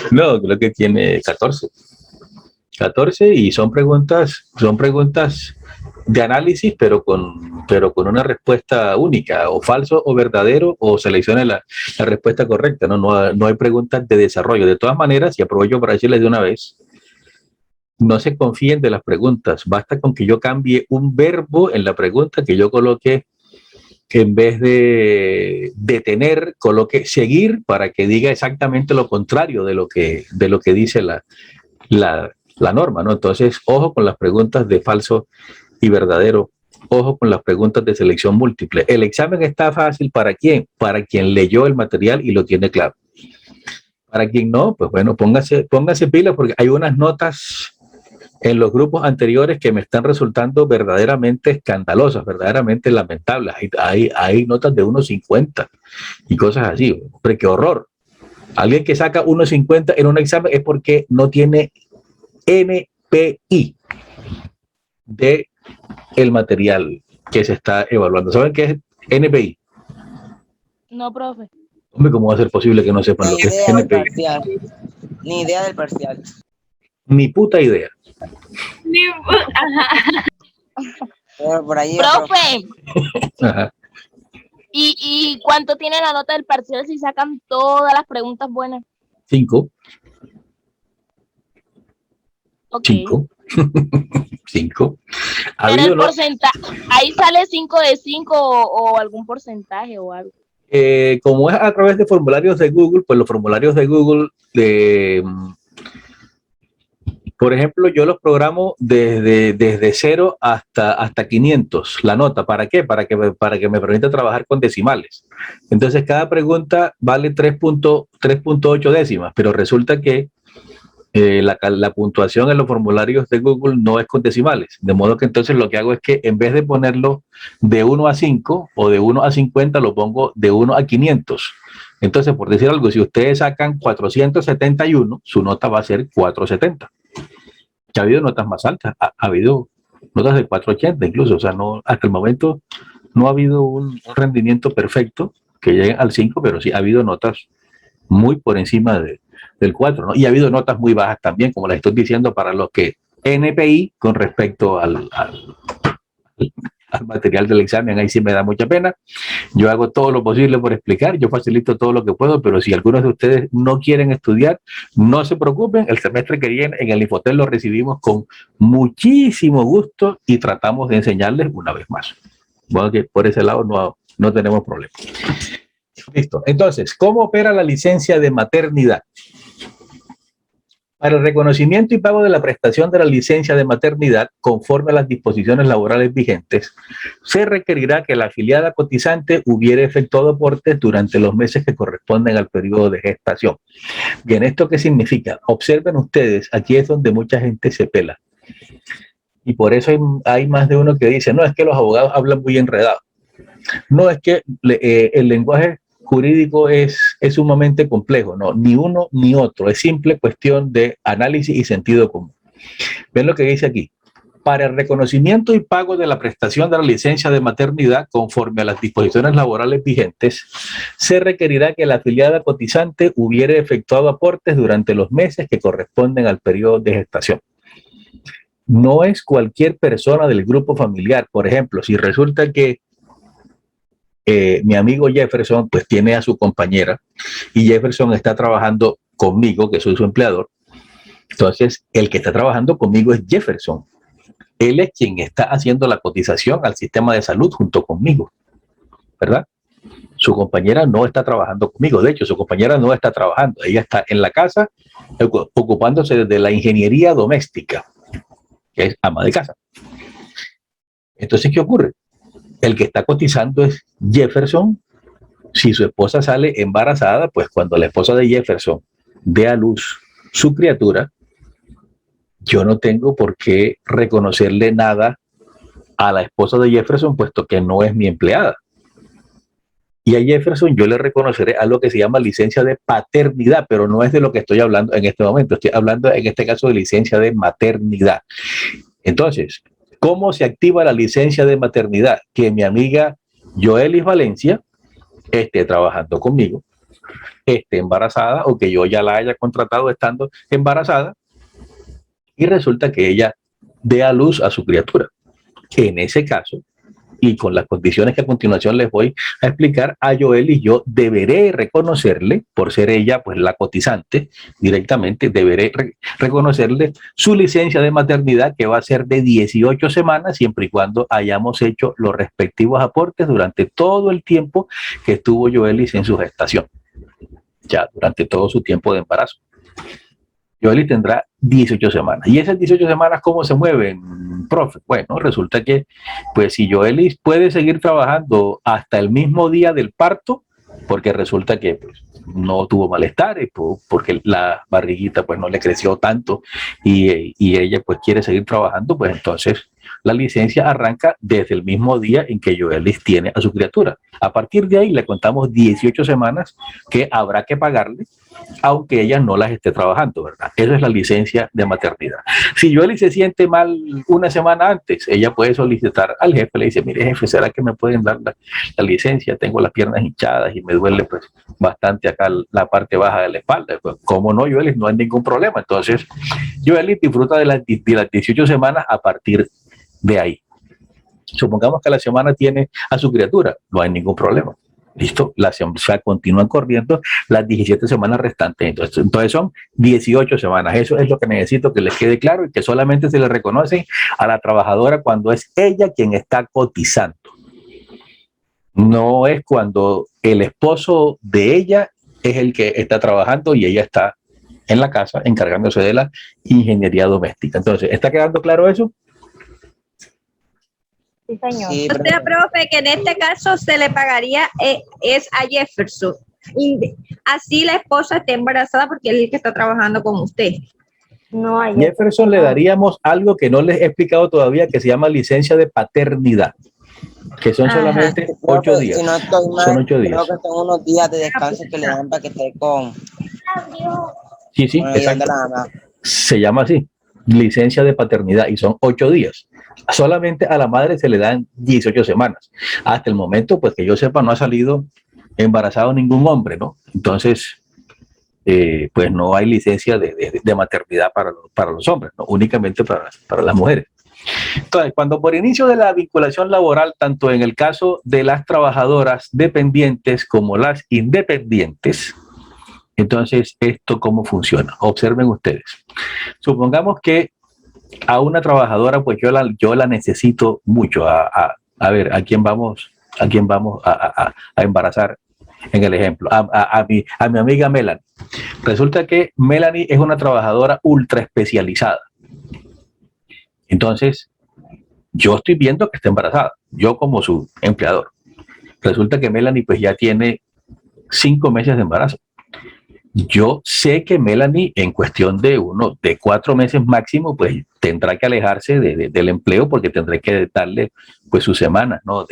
No, creo que tiene 14. 14 y son preguntas de análisis, pero con una respuesta única, o falso o verdadero, o seleccione la respuesta correcta, ¿no? No hay preguntas de desarrollo. De todas maneras, y aprovecho para decirles de una vez, no se confíen de las preguntas, basta con que yo cambie un verbo en la pregunta, que yo coloque, que en vez de detener, coloque seguir, para que diga exactamente lo contrario de lo que dice la norma, ¿no? Entonces, ojo con las preguntas de falso y verdadero, ojo con las preguntas de selección múltiple. El examen está fácil, ¿para quién? Para quien leyó el material y lo tiene claro. Para quien no, pues bueno, póngase pila, porque hay unas notas en los grupos anteriores que me están resultando verdaderamente escandalosas, verdaderamente lamentables. Hay notas de 1.50 y cosas así. Hombre, qué horror. Alguien que saca 1.50 en un examen es porque no tiene NPI de el material que se está evaluando. ¿Saben qué es NPI? No, profe. Hombre, ¿cómo va a ser posible que no sepan lo que es NPI? Ni idea del parcial. Ni puta idea. Por ahí, Profe, Ajá. ¿y cuánto tiene la nota del parcial si sacan todas las preguntas buenas? 5. Ok. 5. 5. Pero el porcentaje, ahí sale 5 de 5 o algún porcentaje o algo. Como es a través de formularios de Google, pues los formularios de Google, por ejemplo, yo los programo desde 0 hasta 500, la nota. ¿Para qué? Para que me permita trabajar con decimales. Entonces, cada pregunta vale 3.8 décimas, pero resulta que la puntuación en los formularios de Google no es con decimales, de modo que entonces lo que hago es que en vez de ponerlo de 1 a 5 o de 1 a 50, lo pongo de 1 a 500. Entonces, por decir algo, si ustedes sacan 471, su nota va a ser 470. Ya ha habido notas más altas, ha habido notas de 480 incluso, o sea, no, hasta el momento no ha habido un rendimiento perfecto que llegue al 5, pero sí ha habido notas muy por encima del 4, ¿no? Y ha habido notas muy bajas también, como les estoy diciendo, para los que NPI con respecto al material del examen. Ahí sí me da mucha pena. Yo hago todo lo posible por explicar, yo facilito todo lo que puedo, pero si algunos de ustedes no quieren estudiar, no se preocupen, el semestre que viene en el Infotel lo recibimos con muchísimo gusto y tratamos de enseñarles una vez más. Bueno, que por ese lado no tenemos problema. Listo. Entonces, ¿cómo opera la licencia de maternidad? Para el reconocimiento y pago de la prestación de la licencia de maternidad, conforme a las disposiciones laborales vigentes, se requerirá que la afiliada cotizante hubiere efectuado aportes durante los meses que corresponden al periodo de gestación. Bien, ¿esto qué significa? Observen ustedes, aquí es donde mucha gente se pela. Y por eso hay más de uno que dice, no, es que los abogados hablan muy enredados. No, es que el lenguaje jurídico es sumamente complejo, no, ni uno ni otro, es simple cuestión de análisis y sentido común. Ven lo que dice aquí. Para el reconocimiento y pago de la prestación de la licencia de maternidad conforme a las disposiciones laborales vigentes, se requerirá que la afiliada cotizante hubiere efectuado aportes durante los meses que corresponden al periodo de gestación. No es cualquier persona del grupo familiar. Por ejemplo, si resulta que mi amigo Jefferson pues tiene a su compañera y Jefferson está trabajando conmigo, que soy su empleador, entonces el que está trabajando conmigo es Jefferson. Él es quien está haciendo la cotización al sistema de salud junto conmigo, ¿verdad? Su compañera no está trabajando conmigo. De hecho, su compañera no está trabajando. Ella está en la casa ocupándose de la ingeniería doméstica, que es ama de casa. Entonces, ¿qué ocurre? El que está cotizando es Jefferson. Si su esposa sale embarazada, pues cuando la esposa de Jefferson dé a luz su criatura, yo no tengo por qué reconocerle nada a la esposa de Jefferson, puesto que no es mi empleada. Y a Jefferson yo le reconoceré algo que se llama licencia de paternidad, pero no es de lo que estoy hablando en este momento. Estoy hablando en este caso de licencia de maternidad. Entonces, ¿cómo se activa la licencia de maternidad? Que mi amiga Joelis Valencia esté trabajando conmigo, esté embarazada o que yo ya la haya contratado estando embarazada y resulta que ella dé a luz a su criatura. En ese caso, y con las condiciones que a continuación les voy a explicar, a Joelis yo deberé reconocerle, por ser ella pues la cotizante directamente, deberé reconocerle su licencia de maternidad, que va a ser de 18 semanas, siempre y cuando hayamos hecho los respectivos aportes durante todo el tiempo que estuvo Joelis en su gestación, ya durante todo su tiempo de embarazo. Joelis tendrá 18 semanas. ¿Y esas 18 semanas cómo se mueven, profe? Bueno, resulta que, pues si Joelis puede seguir trabajando hasta el mismo día del parto, porque resulta que pues, no tuvo malestares, porque la barriguita pues no le creció tanto y ella pues quiere seguir trabajando, pues entonces la licencia arranca desde el mismo día en que Joelis tiene a su criatura. A partir de ahí le contamos 18 semanas que habrá que pagarle, aunque ella no las esté trabajando, ¿verdad? Esa es la licencia de maternidad. Si Joelis se siente mal una semana antes, ella puede solicitar al jefe, le dice, mire jefe, ¿será que me pueden dar la licencia? Tengo las piernas hinchadas y me duele pues bastante acá la parte baja de la espalda. Pues, ¿cómo no, Joelis? No hay ningún problema. Entonces, Joelis disfruta de las 18 semanas a partir de ahí. Supongamos que la semana tiene a su criatura, no hay ningún problema. Listo, continúan corriendo las 17 semanas restantes. Entonces son 18 semanas. Eso es lo que necesito que les quede claro y que solamente se le reconoce a la trabajadora cuando es ella quien está cotizando. No es cuando el esposo de ella es el que está trabajando y ella está en la casa encargándose de la ingeniería doméstica. Entonces, ¿está quedando claro eso? Sí, señor. Sí, o sea, profe, que en este caso se le pagaría es a Jefferson. Así la esposa esté embarazada porque él es el que está trabajando con usted. No hay. Jefferson le daríamos algo que no les he explicado todavía, que se llama licencia de paternidad, que son solamente 8 días. Si no estoy mal, son 8 días. creo que son unos días de descanso que le dan para que esté con Sí, exacto. Se llama así, licencia de paternidad, y son 8 días. Solamente a la madre se le dan 18 semanas. Hasta el momento, pues que yo sepa, no ha salido embarazado ningún hombre, ¿no? Entonces, pues no hay licencia de maternidad para los hombres, ¿no? Únicamente para las mujeres. Entonces, cuando por inicio de la vinculación laboral, tanto en el caso de las trabajadoras dependientes como las independientes, entonces, ¿esto cómo funciona? Observen ustedes. Supongamos que a una trabajadora, pues yo la necesito mucho. A ver, ¿a quién vamos a embarazar? En el ejemplo, a mi amiga Melanie. Resulta que Melanie es una trabajadora ultra especializada. Entonces, yo estoy viendo que está embarazada, yo como su empleador. Resulta que Melanie pues ya tiene 5 meses de embarazo. Yo sé que Melanie en cuestión de 4 meses máximo, pues tendrá que alejarse del empleo porque tendré que darle pues sus semanas, ¿no?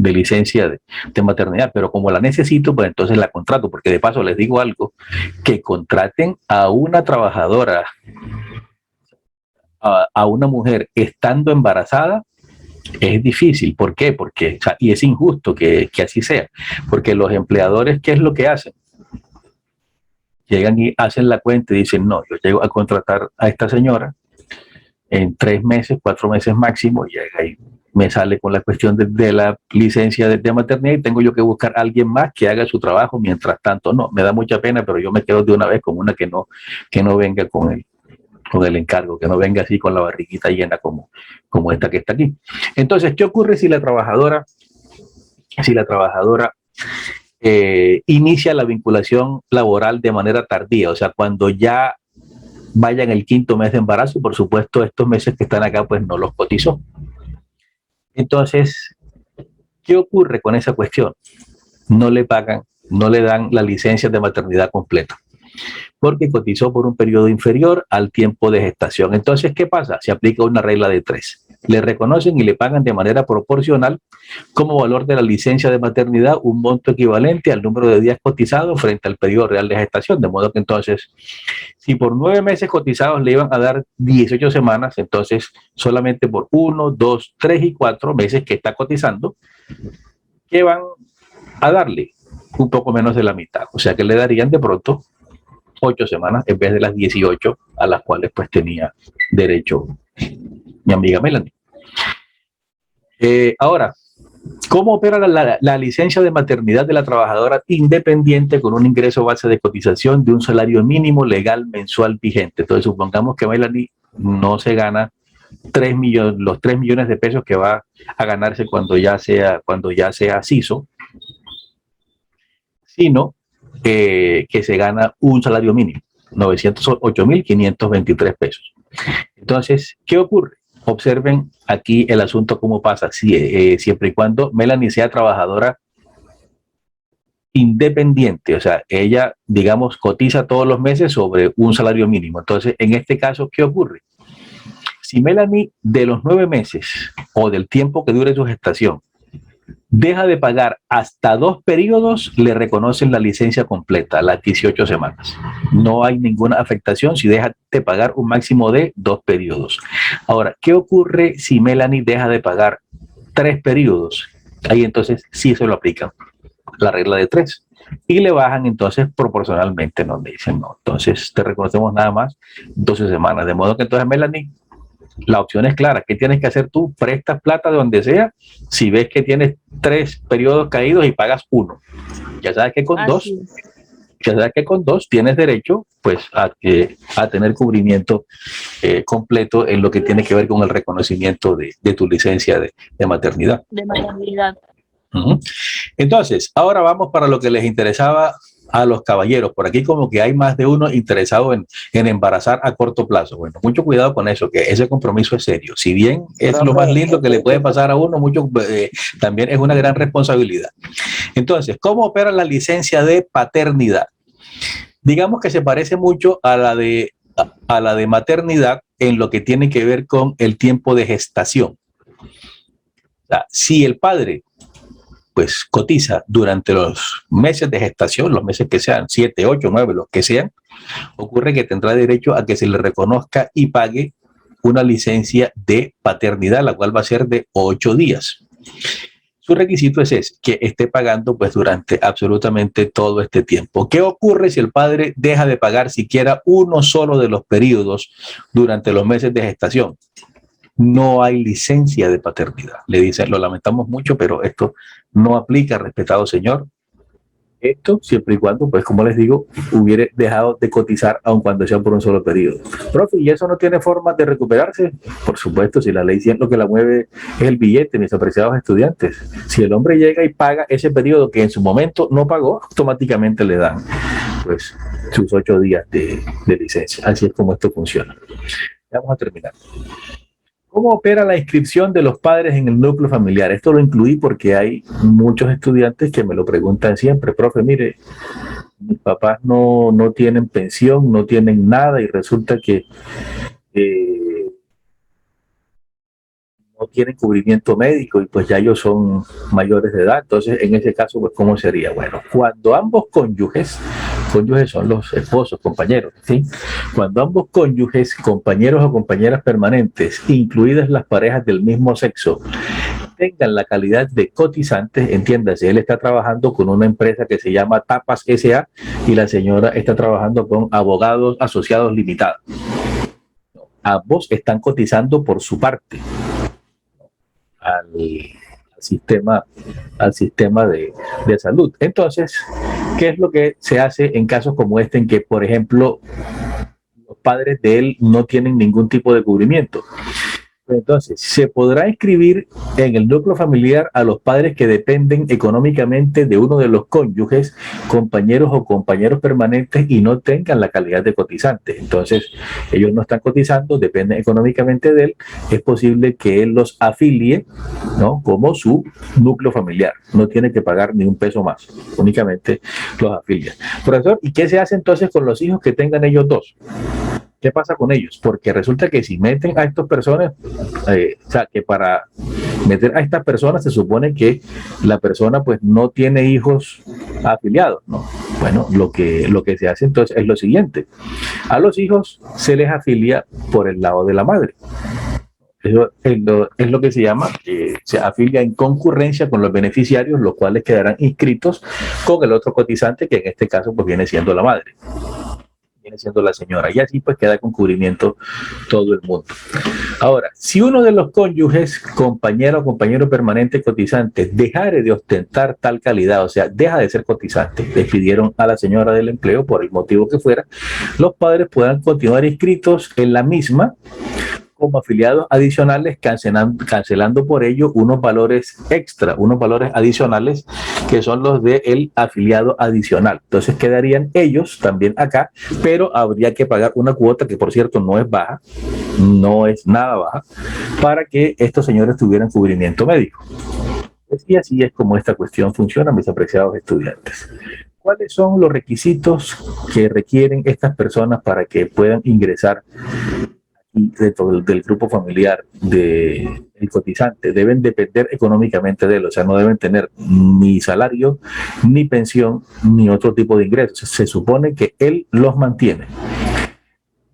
de licencia de maternidad, pero como la necesito, pues entonces la contrato, porque de paso les digo algo, que contraten a una trabajadora, a una mujer estando embarazada, es difícil. ¿Por qué? Porque, o sea, y es injusto que así sea, porque los empleadores, ¿qué es lo que hacen? Llegan y hacen la cuenta y dicen, no, yo llego a contratar a esta señora en 3 meses, 4 meses máximo, y ahí me sale con la cuestión de la licencia de maternidad y tengo yo que buscar a alguien más que haga su trabajo. Mientras tanto, no, me da mucha pena, pero yo me quedo de una vez con una que no venga con con el encargo, que no venga así con la barriguita llena como esta que está aquí. Entonces, ¿qué ocurre si la trabajadora inicia la vinculación laboral de manera tardía? O sea, cuando ya vaya en el 5º mes de embarazo, y por supuesto estos meses que están acá pues no los cotizó. Entonces, ¿qué ocurre con esa cuestión? No le pagan, no le dan la licencia de maternidad completa, porque cotizó por un periodo inferior al tiempo de gestación. Entonces, ¿qué pasa? Se aplica una regla de 3. Le reconocen y le pagan de manera proporcional como valor de la licencia de maternidad un monto equivalente al número de días cotizados frente al periodo real de gestación. De modo que entonces, si por 9 meses cotizados le iban a dar 18 semanas, entonces solamente por 1, 2, 3 y 4 meses que está cotizando, ¿qué van a darle? Un poco menos de la mitad. O sea que le darían de pronto 8 semanas en vez de las 18 a las cuales pues tenía derecho mi amiga Melanie. Ahora, ¿cómo opera la licencia de maternidad de la trabajadora independiente con un ingreso base de cotización de un salario mínimo legal mensual vigente? Entonces, supongamos que Melanie no se gana los 3 millones de pesos que va a ganarse cuando ya sea CISO, sino que se gana un salario mínimo, 908.523 pesos. Entonces, ¿qué ocurre? Observen aquí el asunto cómo pasa, siempre y cuando Melanie sea trabajadora independiente, o sea, ella, digamos, cotiza todos los meses sobre un salario mínimo. Entonces, en este caso, ¿qué ocurre? Si Melanie de los 9 meses o del tiempo que dure su gestación deja de pagar hasta 2 periodos, le reconocen la licencia completa, las 18 semanas. No hay ninguna afectación si deja de pagar un máximo de 2 periodos. Ahora, ¿qué ocurre si Melanie deja de pagar 3 periodos? Ahí entonces sí se lo aplican, la regla de 3. Y le bajan entonces proporcionalmente, no le dicen no. Entonces te reconocemos nada más 12 semanas. De modo que entonces, Melanie, la opción es clara. ¿Qué tienes que hacer tú? Prestas plata de donde sea si ves que tienes 3 periodos caídos y pagas 1. Ya sabes que con 2 tienes derecho pues a tener cubrimiento completo en lo que tiene que ver con el reconocimiento de tu licencia de maternidad. De maternidad. Entonces, ahora vamos para lo que les interesaba a los caballeros. Por aquí como que hay más de uno interesado en embarazar a corto plazo. Bueno, mucho cuidado con eso, que ese compromiso es serio. Si bien es lo más lindo que le puede pasar a uno, también es una gran responsabilidad. Entonces, ¿cómo opera la licencia de paternidad? Digamos que se parece mucho a la de maternidad en lo que tiene que ver con el tiempo de gestación. O sea, si el padre pues cotiza durante los meses de gestación, los meses que sean, 7, 8, 9, los que sean, ocurre que tendrá derecho a que se le reconozca y pague una licencia de paternidad, la cual va a ser de 8 días. Su requisito es ese, que esté pagando pues durante absolutamente todo este tiempo. ¿Qué ocurre si el padre deja de pagar siquiera uno solo de los periodos durante los meses de gestación? No hay licencia de paternidad. Le dicen, lo lamentamos mucho, pero esto no aplica, respetado señor. Esto siempre y cuando, pues como les digo, hubiera dejado de cotizar aun cuando sea por un solo periodo. Profe, ¿y eso no tiene forma de recuperarse? Por supuesto, si la ley siempre lo que la mueve es el billete, mis apreciados estudiantes. Si el hombre llega y paga ese periodo que en su momento no pagó, automáticamente le dan pues sus 8 días de licencia. Así es como esto funciona. Vamos a terminar. ¿Cómo opera la inscripción de los padres en el núcleo familiar? Esto lo incluí porque hay muchos estudiantes que me lo preguntan siempre. Profe, mire, mis papás no tienen pensión, no tienen nada y resulta que no tienen cubrimiento médico y pues ya ellos son mayores de edad. Entonces, en ese caso, pues, ¿cómo sería? Bueno, cuando ambos cónyuges son los esposos, compañeros, ¿sí? Cuando ambos cónyuges, compañeros o compañeras permanentes, incluidas las parejas del mismo sexo, tengan la calidad de cotizantes, entiéndase, él está trabajando con una empresa que se llama Tapas S.A. y la señora está trabajando con Abogados Asociados Limitados. Ambos están cotizando por su parte al sistema de salud. Entonces, ¿qué es lo que se hace en casos como este en que, por ejemplo, los padres de él no tienen ningún tipo de cubrimiento. Entonces, se podrá inscribir en el núcleo familiar a los padres que dependen económicamente de uno de los cónyuges, compañeros o compañeros permanentes y no tengan la calidad de cotizante. Entonces, ellos no están cotizando, dependen económicamente de él. Es posible que él los afilie, ¿no?, como su núcleo familiar. No tiene que pagar ni un peso más, únicamente los afilia. Profesor, ¿y qué se hace entonces con los hijos que tengan ellos dos? ¿Qué pasa con ellos? Porque resulta que si meten a estas personas, o sea, que para meter a estas personas se supone que la persona pues no tiene hijos afiliados, ¿no? Bueno, lo que se hace entonces es lo siguiente. A los hijos se les afilia por el lado de la madre. Eso es lo que se llama, se afilia en concurrencia con los beneficiarios, los cuales quedarán inscritos con el otro cotizante, que en este caso pues viene siendo la madre. Viene siendo la señora, y así pues queda con cubrimiento todo el mundo. Ahora, si uno de los cónyuges, compañero o compañero permanente cotizante, dejare de ostentar tal calidad, o sea, deja de ser cotizante, despidieron a la señora del empleo por el motivo que fuera, los padres puedan continuar inscritos en la misma como afiliados adicionales, cancelando por ello unos valores extra, unos valores adicionales que son los del afiliado adicional. Entonces quedarían ellos también acá, pero habría que pagar una cuota que, por cierto, no es baja, no es nada baja, para que estos señores tuvieran cubrimiento médico. Y así es como esta cuestión funciona, mis apreciados estudiantes. ¿Cuáles son los requisitos que requieren estas personas para que puedan ingresar dentro del grupo familiar del cotizante? Deben depender económicamente de él, o sea, no deben tener ni salario, ni pensión, ni otro tipo de ingresos. Se supone que él los mantiene.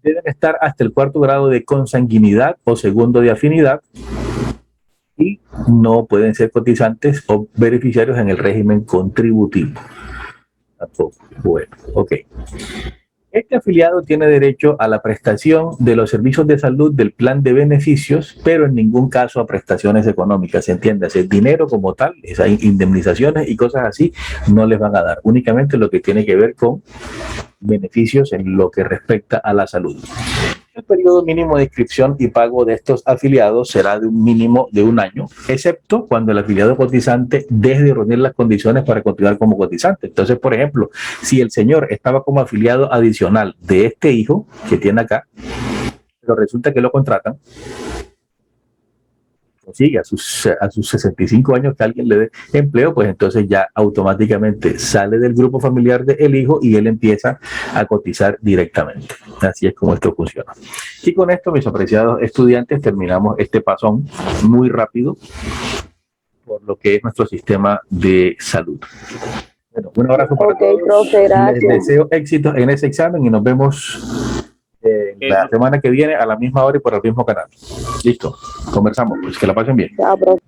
Deben estar hasta el 4º grado de consanguinidad o 2º de afinidad, y no pueden ser cotizantes o beneficiarios en el régimen contributivo. Tampoco. Bueno, ok. Este afiliado tiene derecho a la prestación de los servicios de salud del plan de beneficios, pero en ningún caso a prestaciones económicas, entiéndase, dinero como tal, esas indemnizaciones y cosas así no les van a dar, únicamente lo que tiene que ver con beneficios en lo que respecta a la salud. El periodo mínimo de inscripción y pago de estos afiliados será de un mínimo de 1 año, excepto cuando el afiliado cotizante deje de reunir las condiciones para continuar como cotizante. Entonces, por ejemplo, si el señor estaba como afiliado adicional de este hijo que tiene acá, pero resulta que lo contratan, consigue a sus 65 años que alguien le dé empleo, pues entonces ya automáticamente sale del grupo familiar del hijo y él empieza a cotizar directamente. Así es como esto funciona. Y con esto, mis apreciados estudiantes, terminamos este pasón muy rápido por lo que es nuestro sistema de salud. Bueno, un abrazo para todos. Profe, gracias. Les deseo éxito en ese examen y nos vemos la semana que viene a la misma hora y por el mismo canal. Listo, conversamos, pues que la pasen bien. Chao, profe.